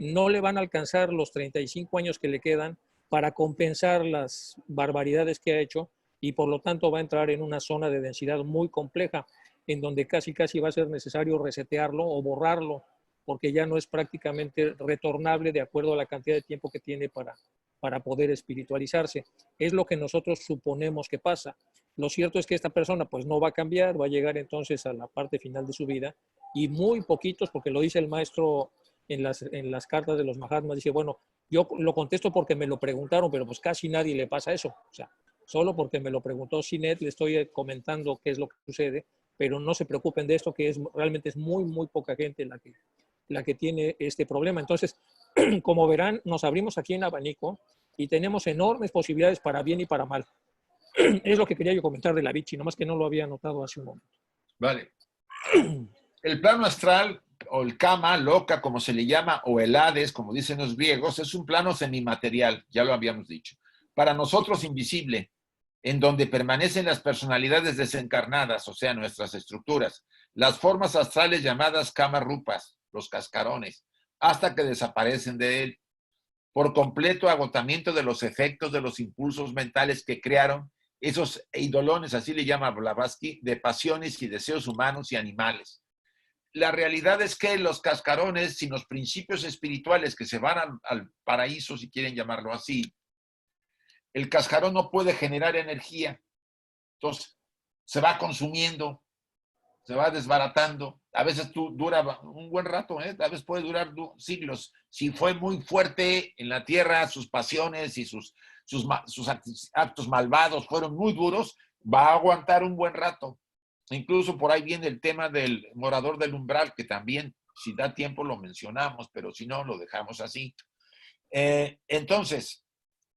no le van a alcanzar los 35 años que le quedan para compensar las barbaridades que ha hecho, y por lo tanto va a entrar en una zona de densidad muy compleja, en donde casi va a ser necesario resetearlo o borrarlo, porque ya no es prácticamente retornable de acuerdo a la cantidad de tiempo que tiene para poder espiritualizarse. Es lo que nosotros suponemos que pasa. Lo cierto es que esta persona pues no va a cambiar, va a llegar entonces a la parte final de su vida, y muy poquitos, porque lo dice el maestro en las cartas de los Mahatmas, dice, bueno, yo lo contesto porque me lo preguntaron, pero pues casi nadie le pasa eso. O sea, solo porque me lo preguntó Sinet le estoy comentando qué es lo que sucede, pero no se preocupen de esto, que realmente es muy poca gente la que tiene este problema. Entonces, como verán, nos abrimos aquí en abanico y tenemos enormes posibilidades para bien y para mal. Es lo que quería yo comentar de la Vichy, nomás que no lo había notado hace un momento. Vale. El plano astral, o el Kama, loca, como se le llama, o el Hades, como dicen los griegos, es un plano semimaterial, ya lo habíamos dicho. Para nosotros invisible, en donde permanecen las personalidades desencarnadas, o sea, nuestras estructuras, las formas astrales llamadas Kama Rupas, los cascarones, hasta que desaparecen de él. Por completo agotamiento de los efectos de los impulsos mentales que crearon esos eidolones, así le llama Blavatsky, de pasiones y deseos humanos y animales. La realidad es que los cascarones, sin los principios espirituales que se van al paraíso, si quieren llamarlo así, el cascarón no puede generar energía. Entonces, se va consumiendo, se va desbaratando. A veces dura un buen rato, a veces puede durar siglos. Si fue muy fuerte en la tierra, sus pasiones y sus actos malvados fueron muy duros, va a aguantar un buen rato. Incluso por ahí viene el tema del morador del umbral, que también, si da tiempo, lo mencionamos, pero si no, lo dejamos así. Entonces,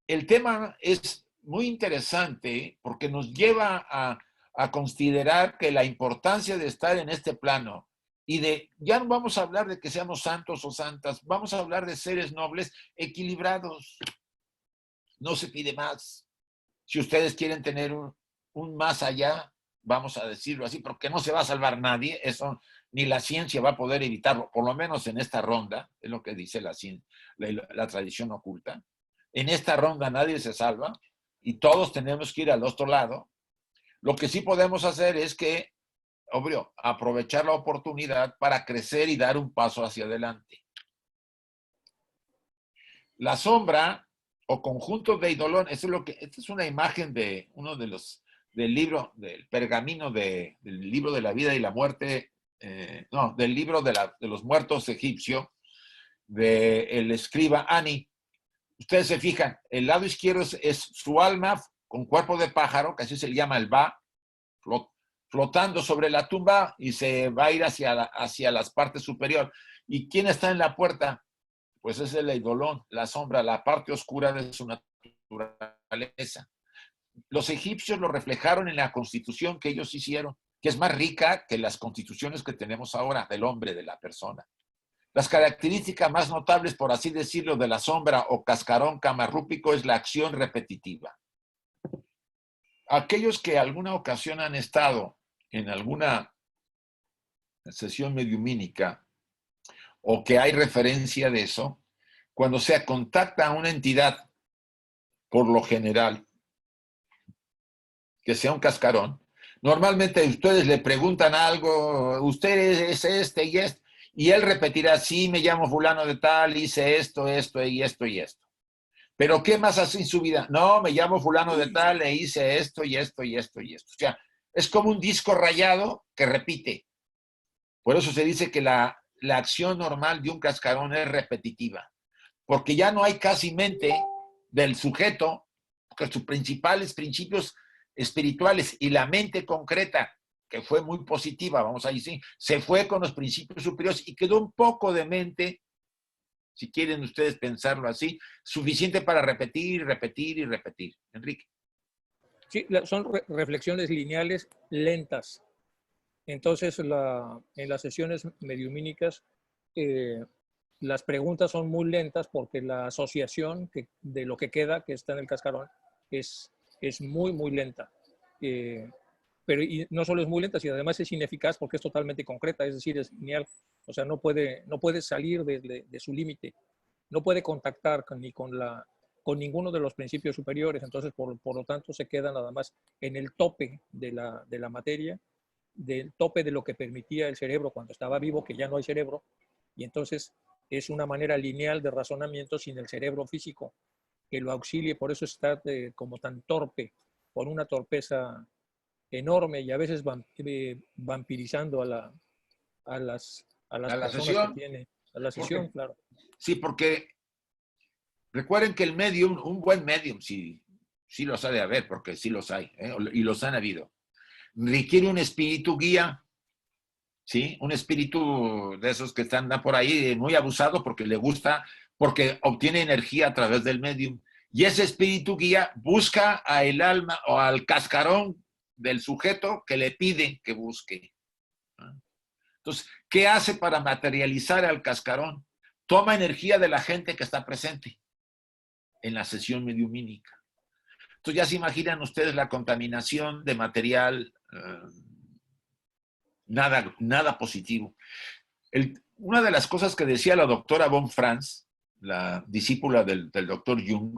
el tema es muy interesante porque nos lleva a considerar que la importancia de estar en este plano y ya no vamos a hablar de que seamos santos o santas, vamos a hablar de seres nobles equilibrados. No se pide más. Si ustedes quieren tener un más allá, vamos a decirlo así, porque no se va a salvar nadie, eso ni la ciencia va a poder evitarlo, por lo menos en esta ronda, es lo que dice la tradición oculta. En esta ronda nadie se salva y todos tenemos que ir al otro lado. Lo que sí podemos hacer es que, obvio, aprovechar la oportunidad para crecer y dar un paso hacia adelante. La sombra o conjunto de eidolón, esta es una imagen de uno de los del libro, del pergamino del libro de la vida y la muerte, del libro de los muertos egipcio, del escriba Ani. Ustedes se fijan, el lado izquierdo es su alma con cuerpo de pájaro, que así se le llama el Ba, flotando sobre la tumba y se va a ir hacia las partes superiores. ¿Y quién está en la puerta? Pues es el eidolón, la sombra, la parte oscura de su naturaleza. Los egipcios lo reflejaron en la constitución que ellos hicieron, que es más rica que las constituciones que tenemos ahora del hombre, de la persona. Las características más notables, por así decirlo, de la sombra o cascarón camarrúpico es la acción repetitiva. Aquellos que alguna ocasión han estado en alguna sesión mediumínica o que hay referencia de eso, cuando se contacta a una entidad, por lo general, que sea un cascarón, normalmente ustedes le preguntan algo, usted es este y este, y él repetirá, sí, me llamo fulano de tal, hice esto, esto y esto y esto. Pero ¿qué más hace en su vida? No, me llamo fulano de tal, e hice esto y esto y esto y esto. O sea, es como un disco rayado que repite. Por eso se dice que la acción normal de un cascarón es repetitiva, porque ya no hay casi mente del sujeto, porque sus principales principios espirituales y la mente concreta, que fue muy positiva, vamos a decir, se fue con los principios superiores y quedó un poco de mente, si quieren ustedes pensarlo así, suficiente para repetir, repetir y repetir. Enrique. Sí, son reflexiones lineales lentas. Entonces, en las sesiones mediumínicas, eh, las preguntas son muy lentas porque la asociación de lo que queda, que está en el cascarón, es, es muy, muy lenta. Pero y no solo es muy lenta, sino además es ineficaz porque es totalmente concreta, es decir, es lineal. O sea, no puede salir de su límite, no puede contactar con ninguno de los principios superiores. Entonces, por lo tanto, se queda nada más en el tope de la materia, del tope de lo que permitía el cerebro cuando estaba vivo, que ya no hay cerebro, y entonces es una manera lineal de razonamiento sin el cerebro físico que lo auxilie. Por eso está como tan torpe, con una torpeza enorme, y a veces vampirizando a las A la personas que sesión, tiene, a la porque, sesión, claro. sí, porque recuerden que el medium, un buen medium, sí, sí los ha de haber, porque sí los hay, y los han habido, requiere un espíritu guía, ¿sí? Un espíritu de esos que están por ahí muy abusado porque le gusta, porque obtiene energía a través del medium. Y ese espíritu guía busca a el alma o al cascarón del sujeto que le pide que busque. Entonces, ¿qué hace para materializar al cascarón? Toma energía de la gente que está presente en la sesión mediumínica. Entonces ya se imaginan ustedes la contaminación de material, nada positivo. Una de las cosas que decía la doctora von Franz, la discípula del doctor Jung,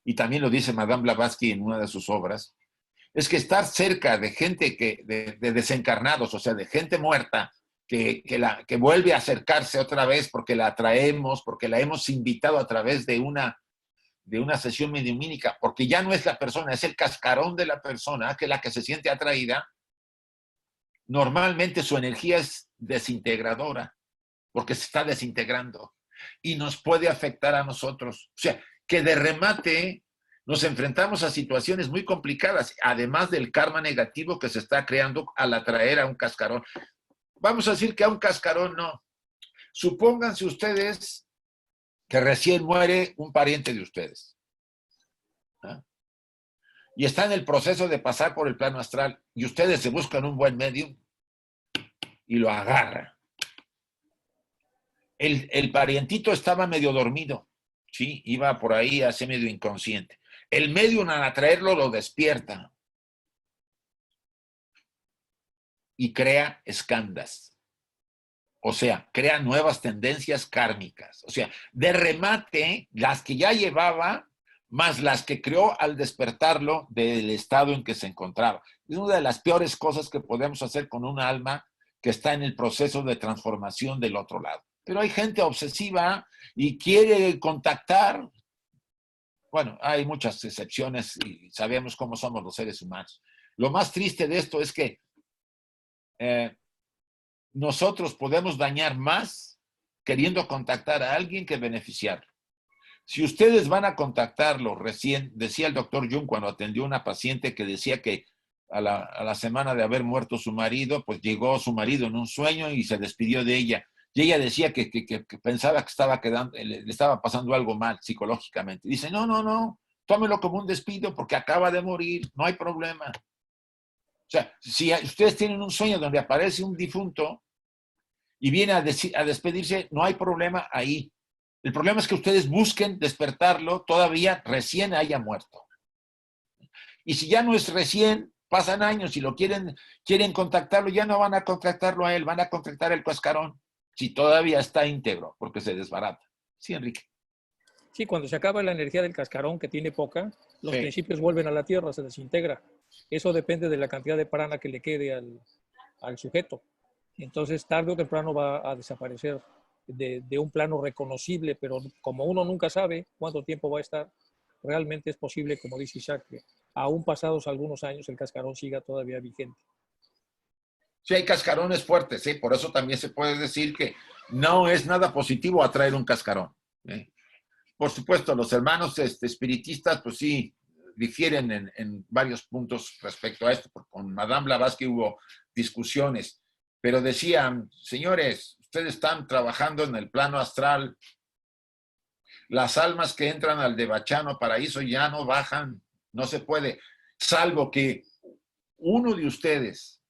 y también lo dice Madame Blavatsky en una de sus obras, es que estar cerca de gente de desencarnados, o sea, de gente muerta, que vuelve a acercarse otra vez porque la atraemos, porque la hemos invitado a través de una sesión mediumínica, porque ya no es la persona, es el cascarón de la persona, que es la que se siente atraída. Normalmente su energía es desintegradora, porque se está desintegrando y nos puede afectar a nosotros. O sea, que de remate nos enfrentamos a situaciones muy complicadas, además del karma negativo que se está creando al atraer a un cascarón. Vamos a decir que a un cascarón no. Supónganse ustedes que recién muere un pariente de ustedes, ¿no? Y está en el proceso de pasar por el plano astral, y ustedes se buscan un buen medium y lo agarran. El parientito estaba medio dormido, ¿sí? Iba por ahí así medio inconsciente. El medium al atraerlo lo despierta y crea escandas. O sea, crea nuevas tendencias kármicas. O sea, de remate, las que ya llevaba, más las que creó al despertarlo del estado en que se encontraba. Es una de las peores cosas que podemos hacer con un alma que está en el proceso de transformación del otro lado. Pero hay gente obsesiva y quiere contactar. Bueno, hay muchas excepciones y sabemos cómo somos los seres humanos. Lo más triste de esto es que nosotros podemos dañar más queriendo contactar a alguien que beneficiarlo. Si ustedes van a contactarlo recién, decía el doctor Jung cuando atendió a una paciente que decía que a la semana de haber muerto su marido, pues llegó su marido en un sueño y se despidió de ella. Y ella decía que pensaba que estaba le estaba pasando algo mal psicológicamente. Dice, no, tómelo como un despido porque acaba de morir, no hay problema. O sea, si ustedes tienen un sueño donde aparece un difunto y viene a despedirse, no hay problema ahí. El problema es que ustedes busquen despertarlo todavía recién haya muerto. Y si ya no es recién, pasan años y quieren contactarlo, ya no van a contactarlo a él, van a contactar el cascarón, si todavía está íntegro, porque se desbarata. Sí, Enrique. Sí, cuando se acaba la energía del cascarón, que tiene poca, los Sí. principios vuelven a la Tierra, se desintegra. eso depende de la cantidad de prana que le quede al sujeto. Entonces, tarde o temprano va a desaparecer de un plano reconocible, pero como uno nunca sabe cuánto tiempo va a estar, realmente es posible, como dice Isaac, que aún pasados algunos años el cascarón siga todavía vigente. Sí, hay cascarones fuertes, ¿sí? Por eso también se puede decir que no es nada positivo atraer un cascarón, ¿eh? Por supuesto, los hermanos espiritistas, pues sí, difieren en varios puntos respecto a esto, porque con Madame Blavatsky hubo discusiones, pero decían, señores, ustedes están trabajando en el plano astral, las almas que entran al Devachano paraíso ya no bajan, no se puede, salvo que uno de ustedes,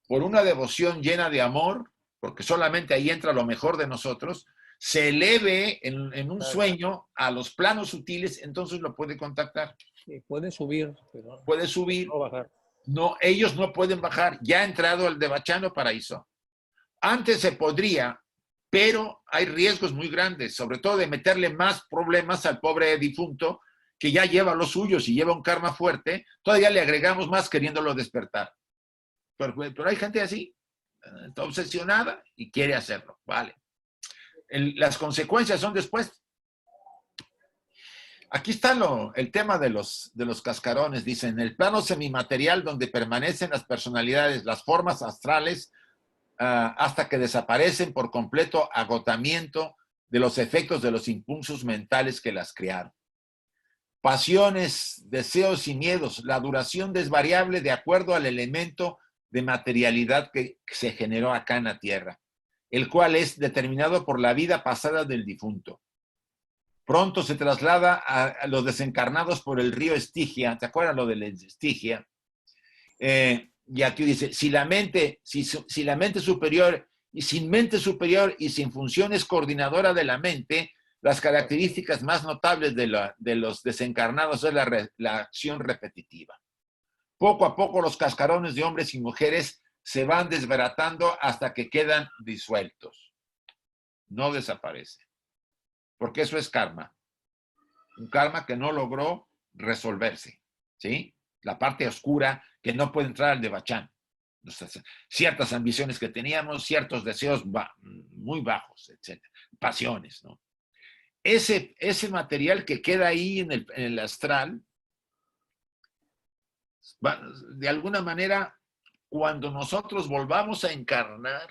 por una devoción llena de amor, porque solamente ahí entra lo mejor de nosotros, se eleve en un sueño a los planos sutiles, entonces lo puede contactar. Sí, pueden subir, pero puede subir, no bajar. No, ellos no pueden bajar, ya ha entrado al Devachano paraíso. Antes se podría, pero hay riesgos muy grandes, sobre todo de meterle más problemas al pobre difunto que ya lleva los suyos y lleva un karma fuerte, todavía le agregamos más queriéndolo despertar. Pero hay gente así, está obsesionada y quiere hacerlo, vale. Las consecuencias son después. Aquí está el tema de los cascarones. Dicen, en el plano semimaterial donde permanecen las personalidades, las formas astrales, hasta que desaparecen por completo agotamiento de los efectos de los impulsos mentales que las crearon. Pasiones, deseos y miedos, la duración es variable de acuerdo al elemento de materialidad que se generó acá en la Tierra, el cual es determinado por la vida pasada del difunto. Pronto se traslada a los desencarnados por el río Estigia. ¿Te acuerdas lo del Estigia? Y aquí dice, si la mente superior y sin mente superior y sin funciones coordinadoras de la mente, las características más notables de los desencarnados es la acción repetitiva. Poco a poco los cascarones de hombres y mujeres se van desbaratando hasta que quedan disueltos. No desaparece. Porque eso es karma. Un karma que no logró resolverse, ¿sí? La parte oscura que no puede entrar al Devachán. Ciertas ambiciones que teníamos, ciertos deseos muy bajos, etc. Pasiones, ¿no? Ese material que queda ahí en el astral, de alguna manera, cuando nosotros volvamos a encarnar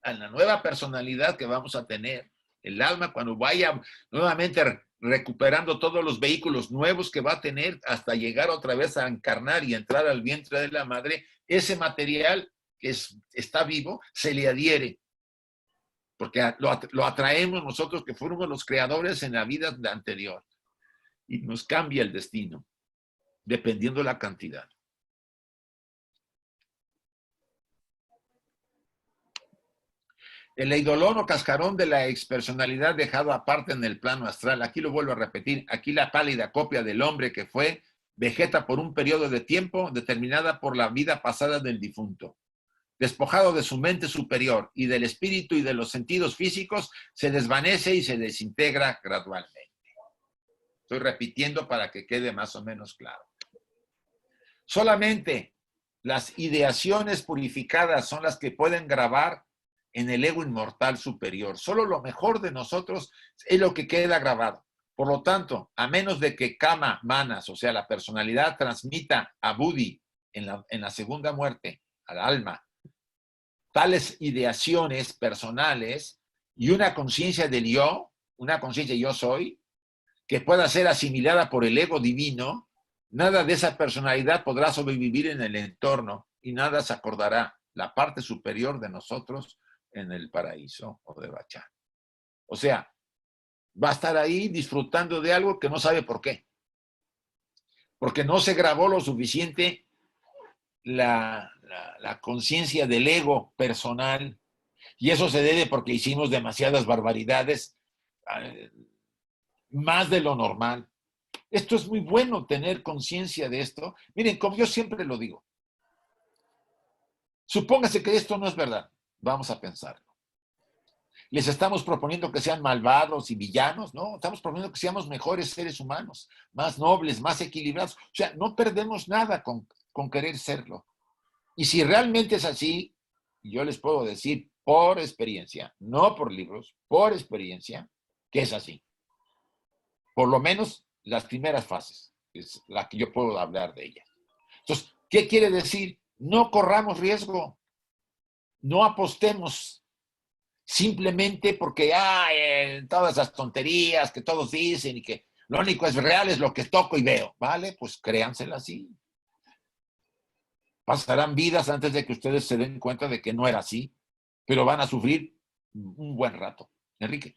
en la nueva personalidad que vamos a tener, el alma cuando vaya nuevamente recuperando todos los vehículos nuevos que va a tener hasta llegar otra vez a encarnar y entrar al vientre de la madre, ese material que está vivo se le adhiere. Porque lo atraemos nosotros que fuimos los creadores en la vida anterior. Y nos cambia el destino, dependiendo de la cantidad. El eidolon o cascarón de la expersonalidad dejado aparte en el plano astral. Aquí lo vuelvo a repetir. Aquí la pálida copia del hombre que fue, vegeta por un periodo de tiempo determinada por la vida pasada del difunto. Despojado de su mente superior y del espíritu y de los sentidos físicos, se desvanece y se desintegra gradualmente. Estoy repitiendo para que quede más o menos claro. Solamente las ideaciones purificadas son las que pueden grabar en el ego inmortal superior. Solo lo mejor de nosotros es lo que queda grabado. Por lo tanto, a menos de que Kama Manas, o sea, la personalidad, transmita a Buddhi en la segunda muerte, al alma, tales ideaciones personales y una conciencia del yo, una conciencia yo soy, que pueda ser asimilada por el ego divino, nada de esa personalidad podrá sobrevivir en el entorno y nada se acordará la parte superior de nosotros en el paraíso o Devachán. O sea, va a estar ahí disfrutando de algo que no sabe por qué. Porque no se grabó lo suficiente la conciencia del ego personal, y eso se debe porque hicimos demasiadas barbaridades, más de lo normal. Esto es muy bueno, tener conciencia de esto. Miren, como yo siempre lo digo, supóngase que esto no es verdad, vamos a pensarlo. les estamos proponiendo que sean malvados y villanos, ¿no? Estamos proponiendo que seamos mejores seres humanos, más nobles, más equilibrados. O sea, no perdemos nada con querer serlo. Y si realmente es así, yo les puedo decir por experiencia, no por libros, por experiencia, que es así. Por lo menos las primeras fases, es la que yo puedo hablar de ellas. Entonces, ¿qué quiere decir? No corramos riesgo, no apostemos simplemente porque todas esas tonterías que todos dicen y que lo único es real es lo que toco y veo, ¿vale? Pues créansela así. Pasarán vidas antes de que ustedes se den cuenta de que no era así, pero van a sufrir un buen rato. Enrique.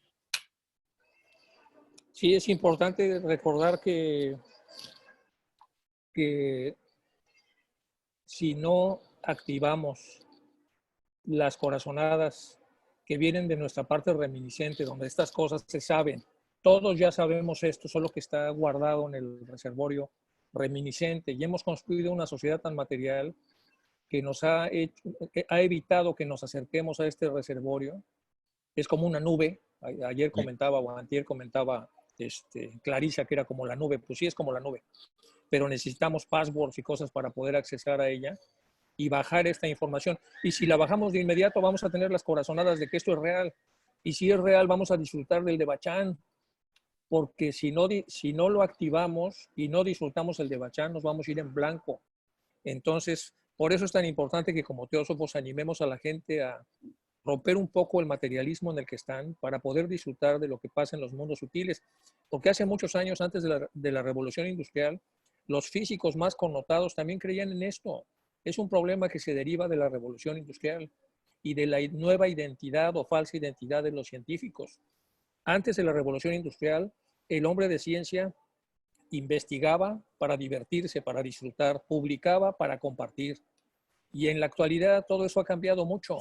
Sí, es importante recordar que si no activamos las corazonadas que vienen de nuestra parte reminiscente, donde estas cosas se saben, todos ya sabemos esto, solo que está guardado en el reservorio reminiscente, y hemos construido una sociedad tan material que nos ha evitado que nos acerquemos a este reservorio. Es como una nube. Ayer comentaba, o antier comentaba Clarisa, que era como la nube. Pues sí, es como la nube, pero necesitamos passwords y cosas para poder accesar a ella y bajar esta información. Y si la bajamos de inmediato, vamos a tener las corazonadas de que esto es real. Y si es real, vamos a disfrutar del Devachan, porque si no lo activamos y no disfrutamos el Devachan, nos vamos a ir en blanco. Entonces, por eso es tan importante que como teósofos animemos a la gente a romper un poco el materialismo en el que están para poder disfrutar de lo que pasa en los mundos sutiles. Porque hace muchos años, antes de la Revolución Industrial, los físicos más connotados también creían en esto. Es un problema que se deriva de la Revolución Industrial y de la nueva identidad o falsa identidad de los científicos. Antes de la Revolución Industrial, el hombre de ciencia investigaba para divertirse, para disfrutar, publicaba para compartir. Y en la actualidad todo eso ha cambiado mucho.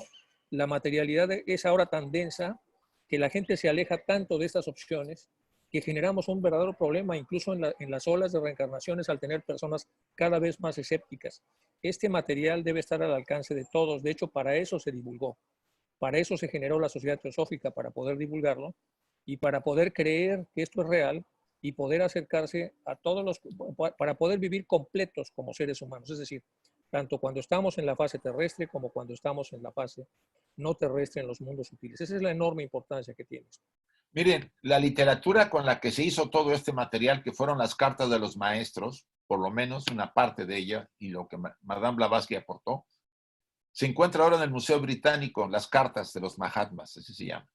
La materialidad es ahora tan densa que la gente se aleja tanto de estas opciones que generamos un verdadero problema, incluso en las olas de reencarnaciones, al tener personas cada vez más escépticas. Este material debe estar al alcance de todos. De hecho, para eso se divulgó. Para eso se generó la Sociedad Teosófica, para poder divulgarlo y para poder creer que esto es real y poder acercarse a todos los, para poder vivir completos como seres humanos. Es decir, tanto cuando estamos en la fase terrestre como cuando estamos en la fase no terrestre en los mundos sutiles. Esa es la enorme importancia que tiene. Miren, la literatura con la que se hizo todo este material, que fueron las cartas de los maestros, por lo menos una parte de ella, y lo que Madame Blavatsky aportó, se encuentra ahora en el Museo Británico, las cartas de los Mahatmas, así se llama,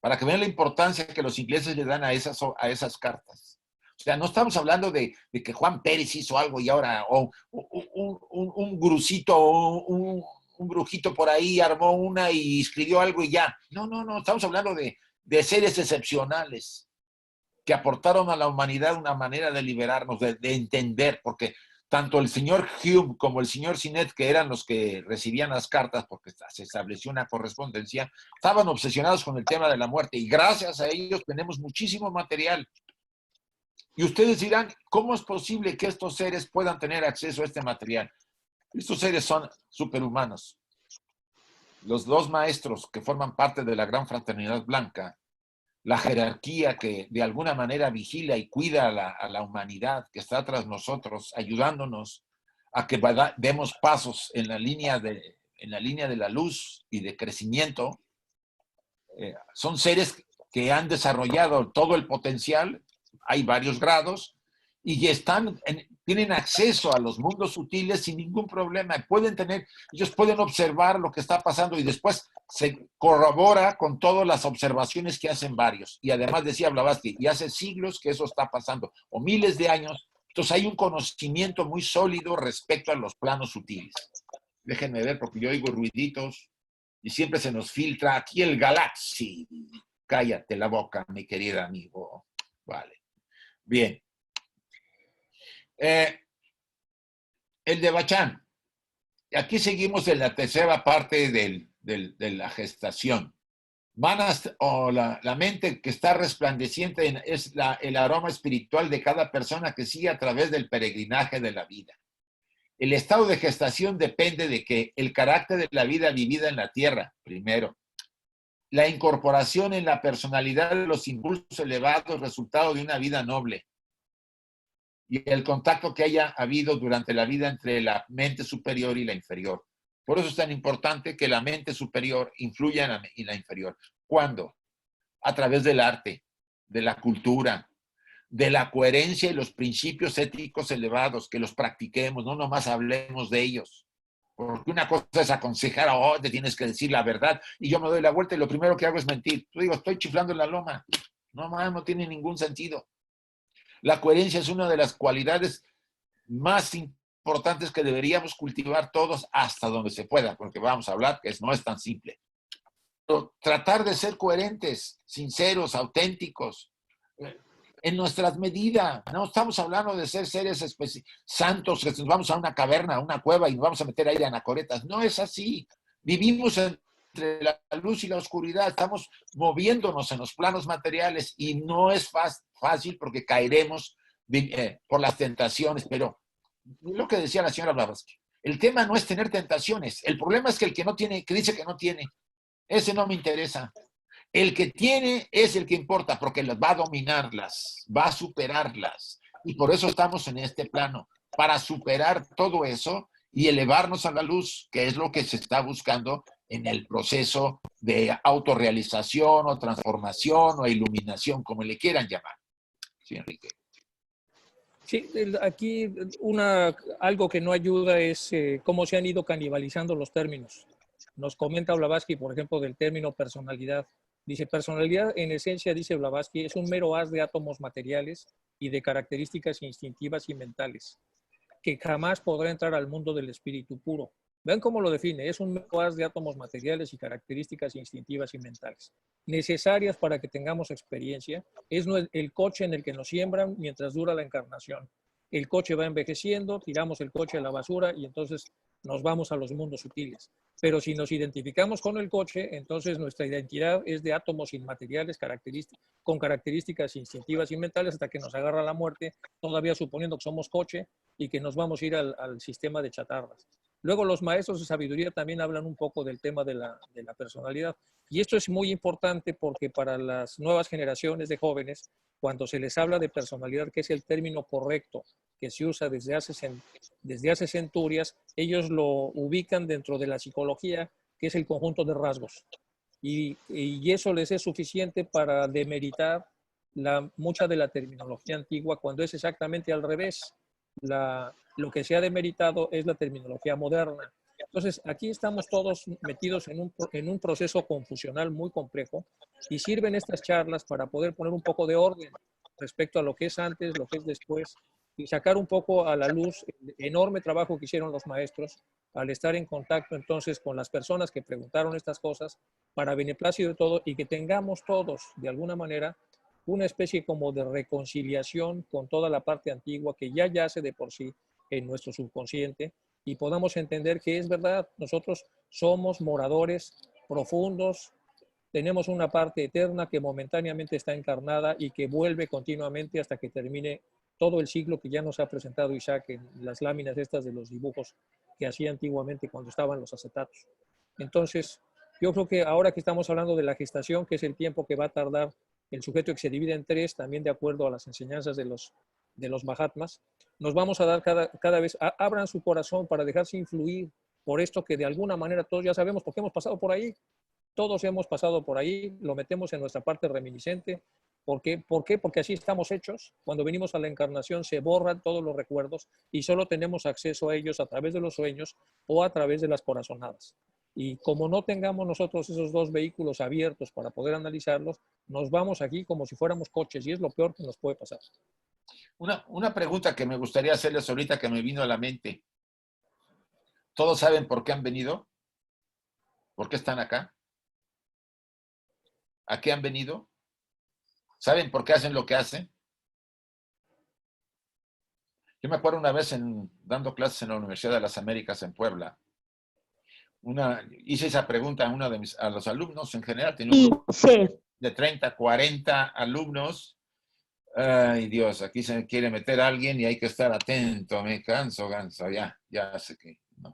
para que vean la importancia que los ingleses le dan a esas cartas. O sea, no estamos hablando de que Juan Pérez hizo algo y ahora, o un gurucito, o un brujito por ahí armó una y escribió algo y ya. No, estamos hablando de seres excepcionales que aportaron a la humanidad una manera de liberarnos, de entender, porque tanto el señor Hume como el señor Sinet, que eran los que recibían las cartas, porque se estableció una correspondencia, estaban obsesionados con el tema de la muerte, y gracias a ellos tenemos muchísimo material. Y ustedes dirán, ¿cómo es posible que estos seres puedan tener acceso a este material? Estos seres son superhumanos. Los dos maestros que forman parte de la Gran Fraternidad Blanca, la jerarquía que de alguna manera vigila y cuida a la humanidad que está tras nosotros, ayudándonos a que demos pasos en la línea de la luz y de crecimiento, son seres que han desarrollado todo el potencial, hay varios grados, y tienen acceso a los mundos sutiles sin ningún problema. Ellos pueden observar lo que está pasando y después se corrobora con todas las observaciones que hacen varios. Y además decía Blavatsky, y hace siglos que eso está pasando, o miles de años. Entonces hay un conocimiento muy sólido respecto a los planos sutiles. Déjenme ver porque yo oigo ruiditos y siempre se nos filtra aquí el Galaxy. Cállate la boca, mi querido amigo. Vale. Bien. El Devachan. Aquí seguimos en la tercera parte de la gestación. Manas, o la mente que está resplandeciente es el aroma espiritual de cada persona que sigue a través del peregrinaje de la vida. El estado de gestación depende de que el carácter de la vida vivida en la tierra, primero, la incorporación en la personalidad de los impulsos elevados, resultado de una vida noble, y el contacto que haya habido durante la vida entre la mente superior y la inferior. Por eso es tan importante que la mente superior influya en la inferior. ¿Cuándo? A través del arte, de la cultura, de la coherencia y los principios éticos elevados, que los practiquemos, no nomás hablemos de ellos. Porque una cosa es aconsejar, oh, te tienes que decir la verdad, y yo me doy la vuelta y lo primero que hago es mentir. Yo digo, estoy chiflando en la loma. No tiene ningún sentido. La coherencia es una de las cualidades más importantes que deberíamos cultivar todos hasta donde se pueda, porque vamos a hablar que no es tan simple. Pero tratar de ser coherentes, sinceros, auténticos, en nuestras medidas. No estamos hablando de ser seres santos, que nos vamos a una caverna, a una cueva y nos vamos a meter ahí anacoretas. No es así. Vivimos entre la luz y la oscuridad, estamos moviéndonos en los planos materiales y no es fácil porque caeremos por las tentaciones, pero lo que decía la señora Blavatsky, el tema no es tener tentaciones, el problema es que el que no tiene, que dice que no tiene, ese no me interesa. El que tiene es el que importa, porque las va a dominarlas, va a superarlas. Y por eso estamos en este plano, para superar todo eso y elevarnos a la luz, que es lo que se está buscando en el proceso de autorrealización o transformación o iluminación, como le quieran llamar. Sí, Enrique. Sí, aquí algo que no ayuda es cómo se han ido canibalizando los términos. Nos comenta Blavatsky, por ejemplo, del término personalidad. Dice, personalidad en esencia, dice Blavatsky, es un mero haz de átomos materiales y de características instintivas y mentales, que jamás podrá entrar al mundo del espíritu puro. Vean cómo lo define, es un mero haz de átomos materiales y características instintivas y mentales, necesarias para que tengamos experiencia. Es el coche en el que nos siembran mientras dura la encarnación. El coche va envejeciendo, tiramos el coche a la basura y entonces nos vamos a los mundos sutiles. Pero si nos identificamos con el coche, entonces nuestra identidad es de átomos inmateriales con características instintivas y mentales hasta que nos agarra la muerte, todavía suponiendo que somos coche y que nos vamos a ir al sistema de chatarras. Luego los maestros de sabiduría también hablan un poco del tema de la personalidad. Y esto es muy importante porque para las nuevas generaciones de jóvenes, cuando se les habla de personalidad, que es el término correcto que se usa desde hace centurias, ellos lo ubican dentro de la psicología, que es el conjunto de rasgos. Y eso les es suficiente para demeritar mucha de la terminología antigua, cuando es exactamente al revés. Lo que se ha demeritado es la terminología moderna. Entonces, aquí estamos todos metidos en un proceso confusional muy complejo y sirven estas charlas para poder poner un poco de orden respecto a lo que es antes, lo que es después, y sacar un poco a la luz el enorme trabajo que hicieron los maestros al estar en contacto entonces con las personas que preguntaron estas cosas para beneplácito de todo y que tengamos todos, de alguna manera, una especie como de reconciliación con toda la parte antigua que ya yace de por sí en nuestro subconsciente y podamos entender que es verdad, nosotros somos moradores profundos, tenemos una parte eterna que momentáneamente está encarnada y que vuelve continuamente hasta que termine todo el ciclo que ya nos ha presentado Isaac en las láminas estas de los dibujos que hacía antiguamente cuando estaban los acetatos. Entonces, yo creo que ahora que estamos hablando de la gestación, que es el tiempo que va a tardar el sujeto que se divide en tres, también de acuerdo a las enseñanzas de los Mahatmas, nos vamos a dar cada vez, abran su corazón para dejarse influir por esto que de alguna manera todos ya sabemos porque hemos pasado por ahí. Todos hemos pasado por ahí, lo metemos en nuestra parte reminiscente. ¿Por qué? Porque así estamos hechos. Cuando venimos a la encarnación se borran todos los recuerdos y solo tenemos acceso a ellos a través de los sueños o a través de las corazonadas. Y como no tengamos nosotros esos dos vehículos abiertos para poder analizarlos, nos vamos aquí como si fuéramos coches y es lo peor que nos puede pasar. Una pregunta que me gustaría hacerles ahorita que me vino a la mente. ¿Todos saben por qué han venido? ¿Por qué están acá? ¿A qué han venido? ¿Saben por qué hacen lo que hacen? Yo me acuerdo una vez dando clases en la Universidad de las Américas en Puebla. Hice esa pregunta a los alumnos en general. Tenía un grupo de 30, 40 alumnos. Ay, Dios, aquí se quiere meter a alguien y hay que estar atento. Me canso, ya sé que no.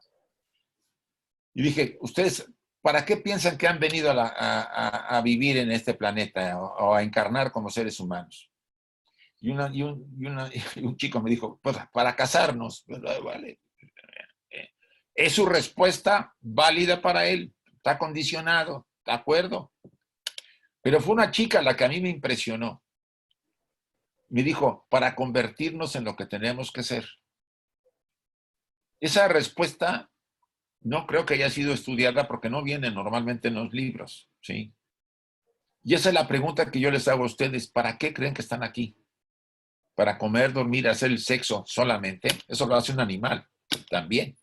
Y dije, ustedes ¿para qué piensan que han venido a vivir en este planeta o a encarnar como seres humanos? Y un chico me dijo, pues para casarnos. Vale. Es su respuesta válida para él, está condicionado, ¿de acuerdo? Pero fue una chica la que a mí me impresionó. Me dijo, para convertirnos en lo que tenemos que ser. Esa respuesta no creo que haya sido estudiada porque no viene normalmente en los libros, ¿sí? Y esa es la pregunta que yo les hago a ustedes. ¿Para qué creen que están aquí? ¿Para comer, dormir, hacer el sexo solamente? Eso lo hace un animal también.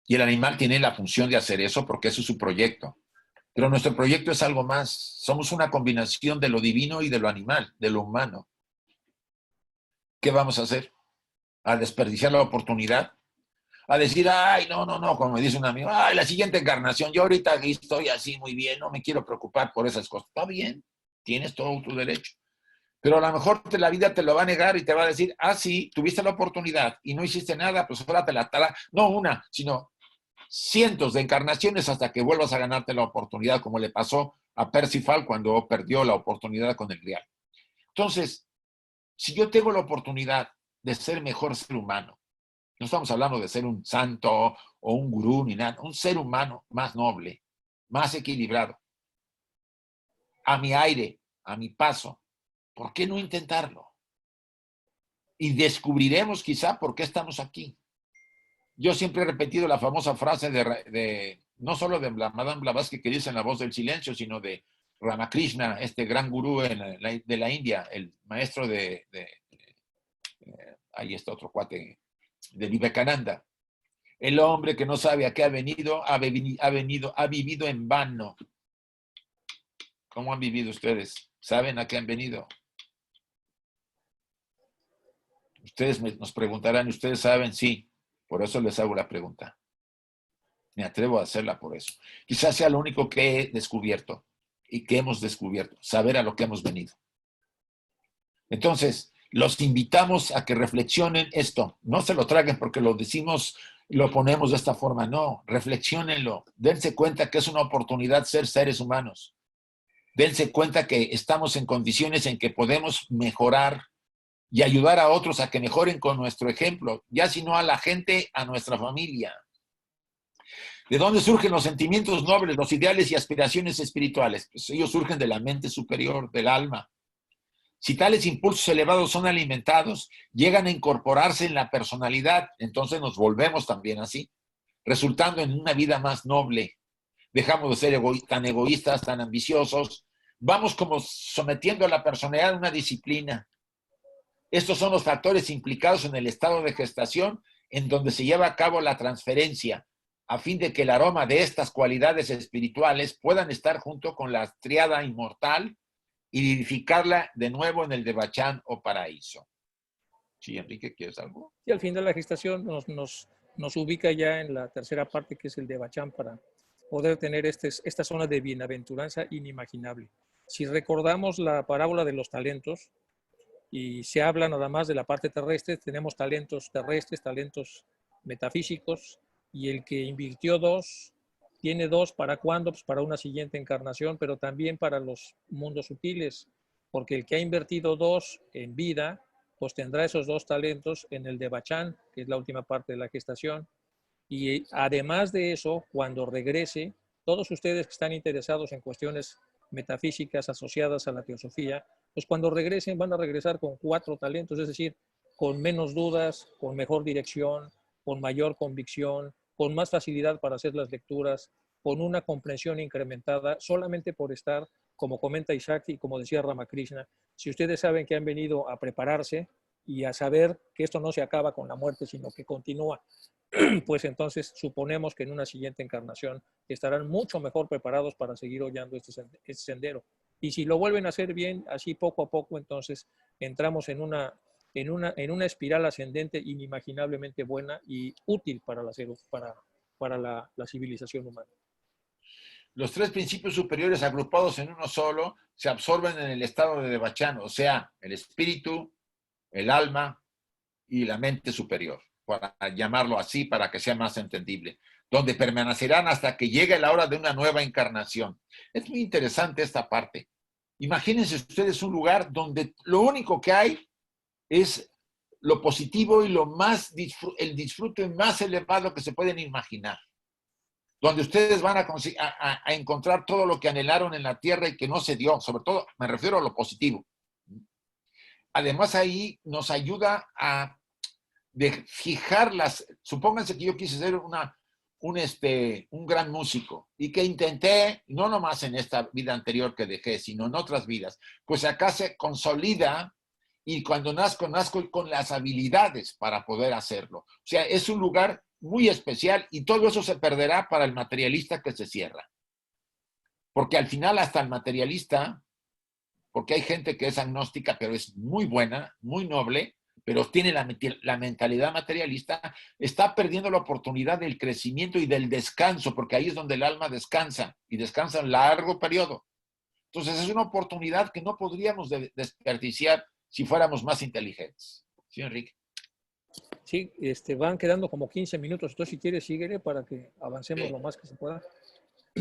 Y el animal tiene la función de hacer eso porque eso es su proyecto. Pero nuestro proyecto es algo más. Somos una combinación de lo divino y de lo animal, de lo humano. ¿Qué vamos a hacer? ¿A desperdiciar la oportunidad? ¿A decir, ay, no, como me dice un amigo, ay, la siguiente encarnación, yo ahorita estoy así muy bien, no me quiero preocupar por esas cosas? Está bien, tienes todo tu derecho. Pero a lo mejor la vida te lo va a negar y te va a decir, ah, sí, tuviste la oportunidad y no hiciste nada, pues ahora te la dará. No una, sino cientos de encarnaciones hasta que vuelvas a ganarte la oportunidad, como le pasó a Percival cuando perdió la oportunidad con el Grial. Entonces, si yo tengo la oportunidad de ser mejor ser humano, no estamos hablando de ser un santo o un gurú ni nada, un ser humano más noble, más equilibrado, a mi aire, a mi paso, ¿por qué no intentarlo? Y descubriremos quizá por qué estamos aquí. Yo siempre he repetido la famosa frase no solo de Madame Blavatsky que dice en La Voz del Silencio, sino de Ramakrishna, este gran gurú de la India, el maestro ahí está otro cuate, de Vivekananda. El hombre que no sabe a qué ha vivido en vano. ¿Cómo han vivido ustedes? ¿Saben a qué han venido? Ustedes nos preguntarán, ¿ustedes saben? Sí, por eso les hago la pregunta. Me atrevo a hacerla por eso. Quizás sea lo único que he descubierto y que hemos descubierto, saber a lo que hemos venido. Entonces, los invitamos a que reflexionen esto. No se lo traguen porque lo decimos, lo ponemos de esta forma. No, reflexionenlo. Dense cuenta que es una oportunidad ser seres humanos. Dense cuenta que estamos en condiciones en que podemos mejorar y ayudar a otros a que mejoren con nuestro ejemplo, ya si no a la gente, a nuestra familia. ¿De dónde surgen los sentimientos nobles, los ideales y aspiraciones espirituales? Pues ellos surgen de la mente superior, del alma. Si tales impulsos elevados son alimentados, llegan a incorporarse en la personalidad, entonces nos volvemos también así, resultando en una vida más noble. Dejamos de ser tan egoístas, tan ambiciosos. Vamos como sometiendo a la personalidad a una disciplina. Estos son los factores implicados en el estado de gestación en donde se lleva a cabo la transferencia, a fin de que el aroma de estas cualidades espirituales puedan estar junto con la triada inmortal y vivificarla de nuevo en el Devachan o paraíso. Sí, Enrique, ¿quieres algo? Y al fin de la gestación nos ubica ya en la tercera parte, que es el Devachan, para poder tener esta zona de bienaventuranza inimaginable. Si recordamos la parábola de los talentos, y se habla nada más de la parte terrestre, tenemos talentos terrestres, talentos metafísicos, y el que invirtió 2, tiene 2, ¿para cuándo? Pues para una siguiente encarnación, pero también para los mundos sutiles, porque el que ha invertido 2 en vida, pues tendrá esos 2 talentos en el Devachan, que es la última parte de la gestación, y además de eso, cuando regrese, todos ustedes que están interesados en cuestiones metafísicas asociadas a la teosofía, pues cuando regresen van a regresar con 4 talentos, es decir, con menos dudas, con mejor dirección, con mayor convicción, con más facilidad para hacer las lecturas, con una comprensión incrementada, solamente por estar, como comenta Isaac y como decía Ramakrishna, si ustedes saben que han venido a prepararse y a saber que esto no se acaba con la muerte, sino que continúa, pues entonces suponemos que en una siguiente encarnación estarán mucho mejor preparados para seguir hollando este sendero. Y si lo vuelven a hacer bien, así poco a poco, entonces entramos en una espiral ascendente inimaginablemente buena y útil para la civilización humana. Los 3 principios superiores agrupados en uno solo se absorben en el estado de Devachan, o sea, el espíritu, el alma y la mente superior. para llamarlo así, para que sea más entendible, donde permanecerán hasta que llegue la hora de una nueva encarnación. Es muy interesante esta parte. Imagínense ustedes un lugar donde lo único que hay es lo positivo y el disfrute más elevado que se pueden imaginar. Donde ustedes van a encontrar todo lo que anhelaron en la tierra y que no se dio, sobre todo me refiero a lo positivo. Además ahí nos ayuda a fijar supónganse que yo quise ser un gran músico y que intenté, no nomás en esta vida anterior que dejé, sino en otras vidas, pues acá se consolida y cuando nazco con las habilidades para poder hacerlo. O sea, es un lugar muy especial y todo eso se perderá para el materialista que se cierra. Porque al final hasta el materialista, porque hay gente que es agnóstica, pero es muy buena, muy noble, pero tiene la mentalidad materialista, está perdiendo la oportunidad del crecimiento y del descanso, porque ahí es donde el alma descansa, y descansa en largo periodo. Entonces es una oportunidad que no podríamos desperdiciar si fuéramos más inteligentes. ¿Sí, Enrique? Sí, van quedando como 15 minutos. Entonces, si quieres, síguele para que avancemos lo más que se pueda.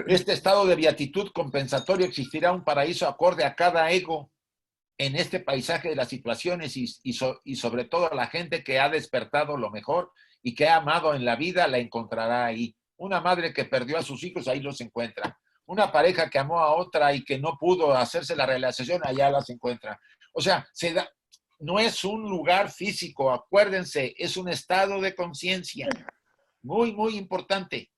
Este estado de beatitud compensatorio existirá un paraíso acorde a cada ego en este paisaje de las situaciones y sobre todo la gente que ha despertado lo mejor y que ha amado en la vida la encontrará ahí. Una madre que perdió a sus hijos, ahí los encuentra. Una pareja que amó a otra y que no pudo hacerse la realización, allá las encuentra. O sea, no es un lugar físico, acuérdense, es un estado de conciencia. Muy, muy importante.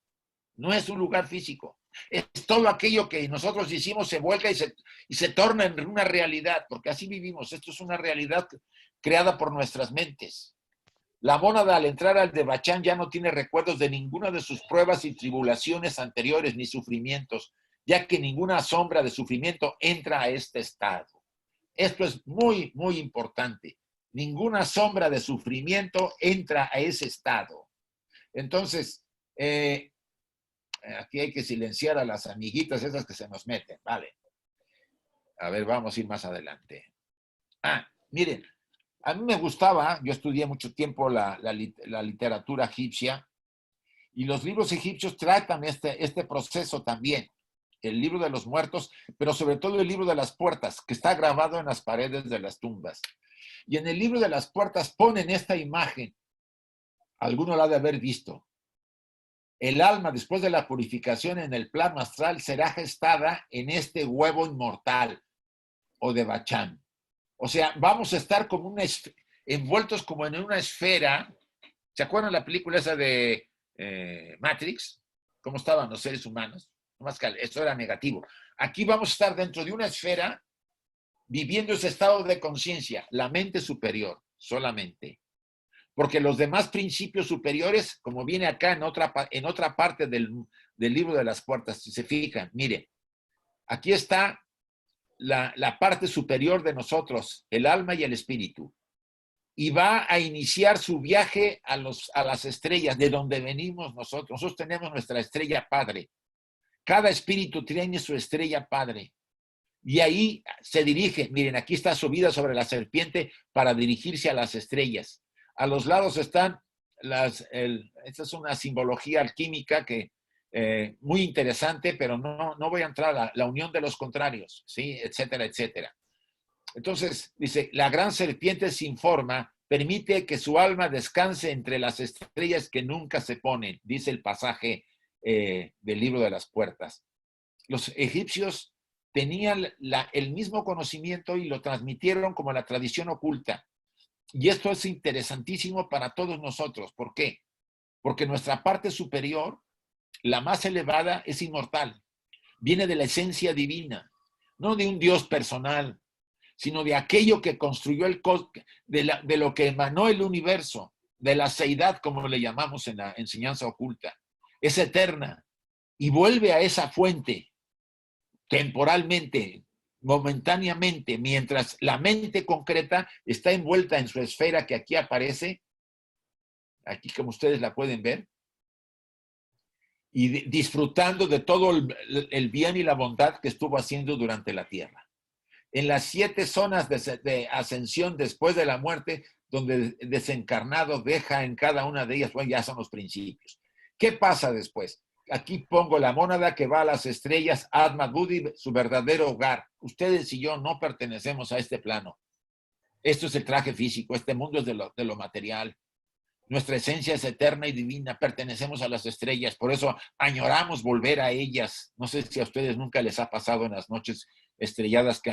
No es un lugar físico. Es todo aquello que nosotros hicimos se vuelca y se torna en una realidad, porque así vivimos. Esto es una realidad creada por nuestras mentes. La mónada al entrar al Devachan ya no tiene recuerdos de ninguna de sus pruebas y tribulaciones anteriores ni sufrimientos, ya que ninguna sombra de sufrimiento entra a este estado. Esto es muy, muy importante. Ninguna sombra de sufrimiento entra a ese estado. Entonces, aquí hay que silenciar a las amiguitas esas que se nos meten, vale. A ver, vamos a ir más adelante. Miren, a mí me gustaba, yo estudié mucho tiempo la literatura egipcia, y los libros egipcios tratan este proceso también. El libro de los muertos, pero sobre todo el libro de las puertas, que está grabado en las paredes de las tumbas. Y en el libro de las puertas ponen esta imagen. Alguno la ha de haber visto. El alma, después de la purificación en el plano astral, será gestada en este huevo inmortal o de Bachán. O sea, vamos a estar como envueltos como en una esfera. ¿Se acuerdan la película esa de Matrix? ¿Cómo estaban los seres humanos? Nomás que esto era negativo. Aquí vamos a estar dentro de una esfera viviendo ese estado de conciencia, la mente superior solamente. Porque los demás principios superiores, como viene acá en otra parte del libro de las puertas, si se fijan, miren, aquí está la parte superior de nosotros, el alma y el espíritu. Y va a iniciar su viaje a las estrellas, de donde venimos nosotros. Nosotros tenemos nuestra estrella padre. Cada espíritu tiene su estrella padre. Y ahí se dirige, miren, aquí está subida sobre la serpiente para dirigirse a las estrellas. A los lados están esta es una simbología alquímica que muy interesante, pero no voy a entrar a la unión de los contrarios, ¿sí? Etcétera, etcétera. Entonces, dice, la gran serpiente sin forma permite que su alma descanse entre las estrellas que nunca se ponen, dice el pasaje del libro de las puertas. Los egipcios tenían el mismo conocimiento y lo transmitieron como la tradición oculta. Y esto es interesantísimo para todos nosotros. ¿Por qué? Porque nuestra parte superior, la más elevada, es inmortal. Viene de la esencia divina, no de un Dios personal, sino de aquello que construyó de lo que emanó el universo, de la seidad, como le llamamos en la enseñanza oculta. Es eterna y vuelve a esa fuente temporalmente, momentáneamente, mientras la mente concreta está envuelta en su esfera que aquí aparece, aquí como ustedes la pueden ver, y disfrutando de todo el bien y la bondad que estuvo haciendo durante la tierra. En las 7 zonas de ascensión después de la muerte, donde el desencarnado deja en cada una de ellas, bueno, ya son los principios. ¿Qué pasa después? Aquí pongo la mónada que va a las estrellas, Atma Buddhi, su verdadero hogar. Ustedes y yo no pertenecemos a este plano. Esto es el traje físico, este mundo es de lo material. Nuestra esencia es eterna y divina, pertenecemos a las estrellas, por eso añoramos volver a ellas. No sé si a ustedes nunca les ha pasado en las noches estrelladas que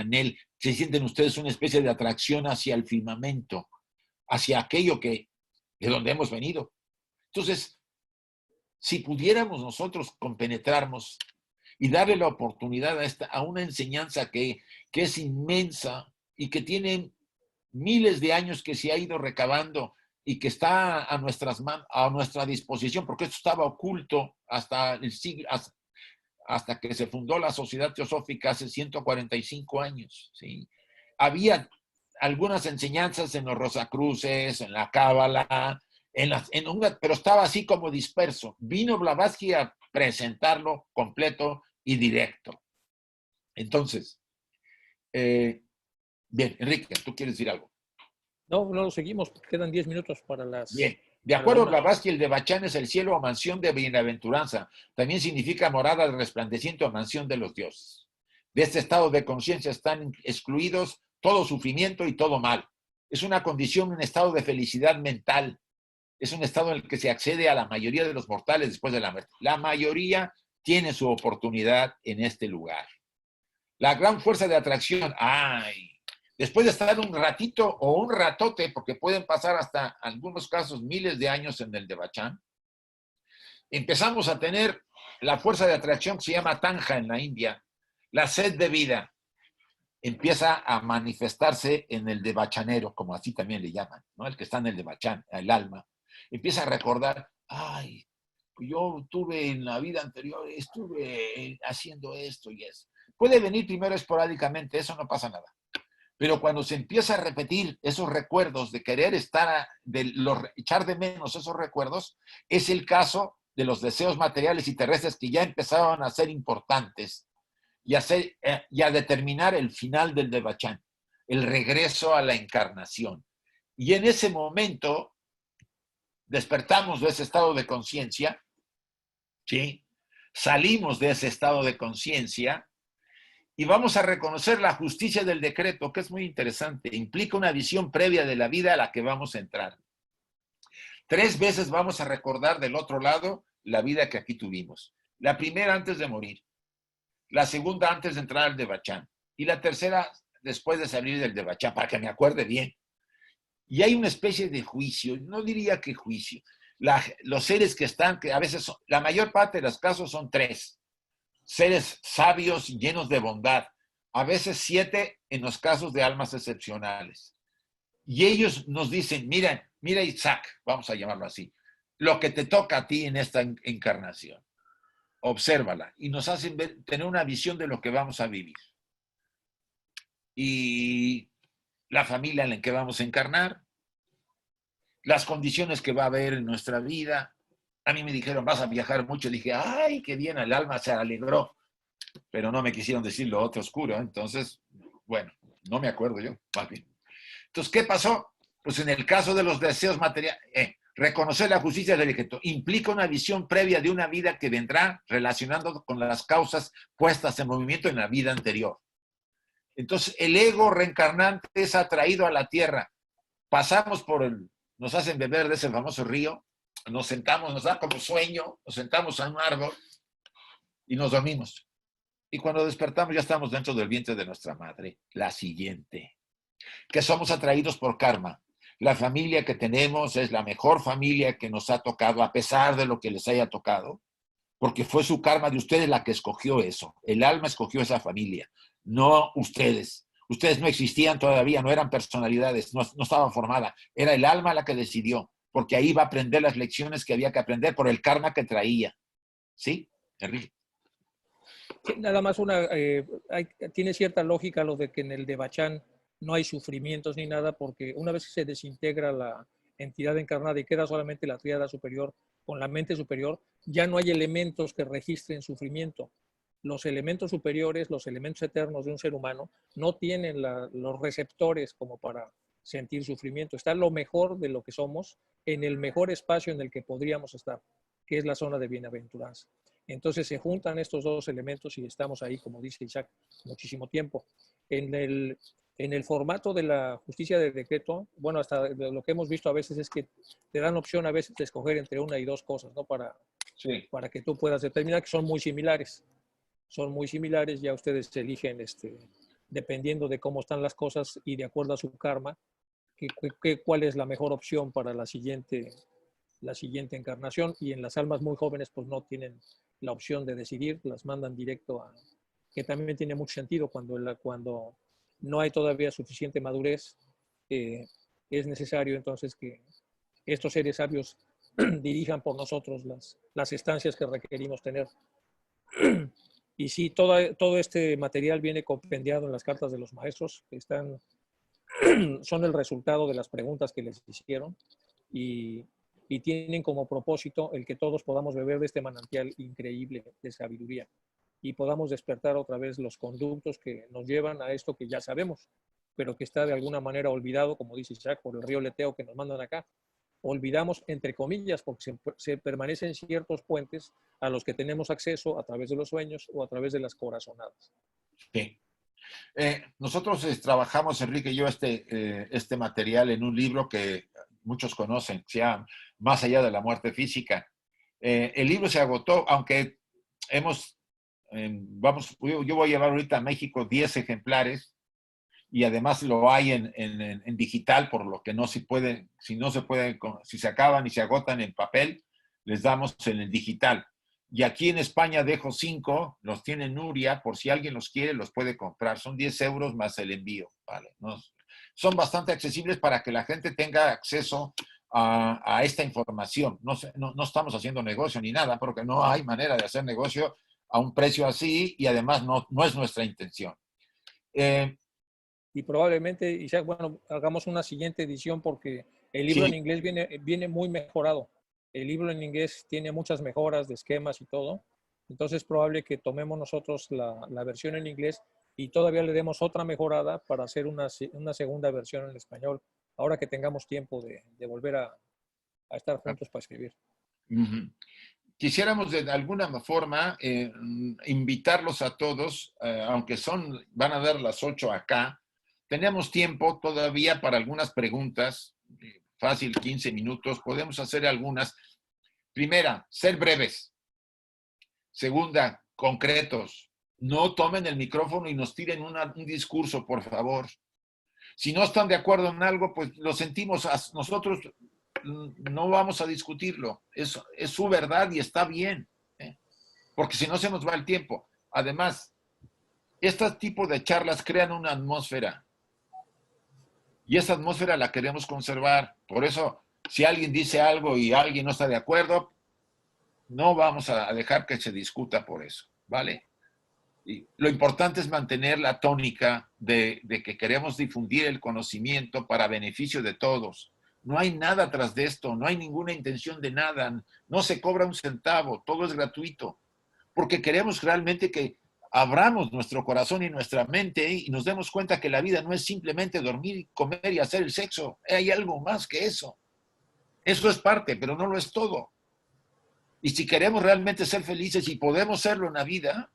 se sienten ustedes una especie de atracción hacia el firmamento, hacia aquello de donde hemos venido. Entonces, si pudiéramos nosotros compenetrarnos y darle la oportunidad a una enseñanza que es inmensa y que tiene miles de años que se ha ido recabando y que está a nuestra disposición, porque esto estaba oculto hasta el siglo, hasta que se fundó la Sociedad Teosófica hace 145 años. ¿Sí? Había algunas enseñanzas en los Rosacruces, en la Cábala, pero estaba así como disperso. Vino Blavatsky a presentarlo completo y directo. Entonces, bien, Enrique, ¿tú quieres decir algo? No, seguimos. Quedan 10 minutos para las... Bien. De acuerdo a Blavatsky, el Devachan es el cielo o mansión de bienaventuranza. También significa morada del resplandeciente o mansión de los dioses. De este estado de conciencia están excluidos todo sufrimiento y todo mal. Es una condición, un estado de felicidad mental. Es un estado en el que se accede a la mayoría de los mortales después de la muerte. La mayoría tiene su oportunidad en este lugar. La gran fuerza de atracción, después de estar un ratito o un ratote, porque pueden pasar hasta algunos casos miles de años en el Devachan, empezamos a tener la fuerza de atracción que se llama Tanja en la India, la sed de vida. Empieza a manifestarse en el devachanero, como así también le llaman, ¿no? El que está en el devachan, el alma. Empieza a recordar, yo tuve en la vida anterior, estuve haciendo esto y eso. Puede venir primero esporádicamente, eso no pasa nada. Pero cuando se empieza a repetir esos recuerdos de querer echar de menos esos recuerdos, es el caso de los deseos materiales y terrestres que ya empezaron a ser importantes y a determinar el final del Devachan, el regreso a la encarnación. Y en ese momento despertamos de ese estado de conciencia, ¿sí? Salimos de ese estado de conciencia y vamos a reconocer la justicia del decreto, que es muy interesante. Implica una visión previa de la vida a la que vamos a entrar. 3 veces vamos a recordar del otro lado la vida que aquí tuvimos. La primera antes de morir, la segunda antes de entrar al Devachan y la tercera después de salir del Devachan, para que me acuerde bien. Y hay una especie de juicio, no diría que juicio. Los seres que están, que a veces la mayor parte de los casos son 3. Seres sabios llenos de bondad, a veces 7 en los casos de almas excepcionales. Y ellos nos dicen, mira Isaac, vamos a llamarlo así, lo que te toca a ti en esta encarnación. Obsérvala. Y nos hacen tener una visión de lo que vamos a vivir. Y la familia en la que vamos a encarnar, las condiciones que va a haber en nuestra vida. A mí me dijeron, vas a viajar mucho. Dije, ¡ay, qué bien! El alma se alegró. Pero no me quisieron decir lo otro oscuro. Entonces, bueno, no me acuerdo yo, más bien. Entonces, ¿qué pasó? Pues en el caso de los deseos materiales, reconocer la justicia del decreto implica una visión previa de una vida que vendrá relacionando con las causas puestas en movimiento en la vida anterior. Entonces, el ego reencarnante es atraído a la tierra. Pasamos nos hacen beber de ese famoso río, nos sentamos, nos da como sueño, nos sentamos a un árbol y nos dormimos. Y cuando despertamos ya estamos dentro del vientre de nuestra madre, la siguiente. Que somos atraídos por karma. La familia que tenemos es la mejor familia que nos ha tocado, a pesar de lo que les haya tocado, porque fue su karma de ustedes la que escogió eso. El alma escogió esa familia, no ustedes. Ustedes no existían todavía, no eran personalidades, no estaban formadas. Era el alma la que decidió, porque ahí va a aprender las lecciones que había que aprender por el karma que traía. ¿Sí, Enrique? Sí, nada más tiene cierta lógica lo de que en el Devachan no hay sufrimientos ni nada, porque una vez que se desintegra la entidad encarnada y queda solamente la tríada superior con la mente superior, ya no hay elementos que registren sufrimiento. Los elementos superiores, los elementos eternos de un ser humano, no tienen los receptores como para sentir sufrimiento. Está lo mejor de lo que somos en el mejor espacio en el que podríamos estar, que es la zona de bienaventuranza. Entonces se juntan estos dos elementos y estamos ahí, como dice Isaac, muchísimo tiempo. En el formato de la justicia de decreto, bueno, hasta lo que hemos visto a veces es que te dan opción a veces de escoger entre una y dos cosas, ¿no? Sí. Para que tú puedas determinar que son muy similares. Son muy similares, ya ustedes eligen, dependiendo de cómo están las cosas y de acuerdo a su karma, cuál es la mejor opción para la siguiente encarnación. Y en las almas muy jóvenes pues no tienen la opción de decidir, las mandan directo a, que también tiene mucho sentido cuando no hay todavía suficiente madurez, es necesario entonces que estos seres sabios dirijan por nosotros las estancias que requerimos tener. Y sí, todo este material viene compendiado en las cartas de los maestros, que son el resultado de las preguntas que les hicieron y tienen como propósito el que todos podamos beber de este manantial increíble de sabiduría y podamos despertar otra vez los conductos que nos llevan a esto que ya sabemos, pero que está de alguna manera olvidado, como dice Isaac, por el río Leteo que nos mandan acá. Olvidamos, entre comillas, porque se permanecen ciertos puentes a los que tenemos acceso a través de los sueños o a través de las corazonadas. Sí. Nosotros trabajamos, Enrique y yo, este material en un libro que muchos conocen, se llama Más allá de la muerte física. El libro se agotó, aunque yo voy a llevar ahorita a México 10 ejemplares y además lo hay en digital, por lo que no se puede, si se acaban y se agotan en papel, les damos en el digital. Y aquí en España dejo 5, los tiene Nuria, por si alguien los quiere, los puede comprar. Son 10 euros más el envío, ¿vale? Son bastante accesibles para que la gente tenga acceso a esta información. No estamos haciendo negocio ni nada, porque no hay manera de hacer negocio a un precio así y además no es nuestra intención. Y probablemente, Isaac, bueno, hagamos una siguiente edición porque el libro en inglés viene muy mejorado. El libro en inglés tiene muchas mejoras de esquemas y todo. Entonces es probable que tomemos nosotros la versión en inglés y todavía le demos otra mejorada para hacer una segunda versión en español, ahora que tengamos tiempo de volver a estar juntos para escribir. Quisiéramos de alguna forma invitarlos a todos, aunque van a dar las 8 acá, tenemos tiempo todavía para algunas preguntas, fácil, 15 minutos, podemos hacer algunas. Primera, ser breves. Segunda, concretos. No tomen el micrófono y nos tiren un discurso, por favor. Si no están de acuerdo en algo, pues lo sentimos. Nosotros no vamos a discutirlo. Es su verdad y está bien, porque si no se nos va el tiempo. Además, este tipo de charlas crean una atmósfera. Y esa atmósfera la queremos conservar. Por eso, si alguien dice algo y alguien no está de acuerdo, no vamos a dejar que se discuta por eso, ¿vale? Y lo importante es mantener la tónica de que queremos difundir el conocimiento para beneficio de todos. No hay nada tras de esto, no hay ninguna intención de nada, no se cobra un centavo, todo es gratuito, porque queremos realmente que abramos nuestro corazón y nuestra mente y nos demos cuenta que la vida no es simplemente dormir, comer y hacer el sexo. Hay algo más que eso. Eso es parte, pero no lo es todo. Y si queremos realmente ser felices y podemos serlo en la vida,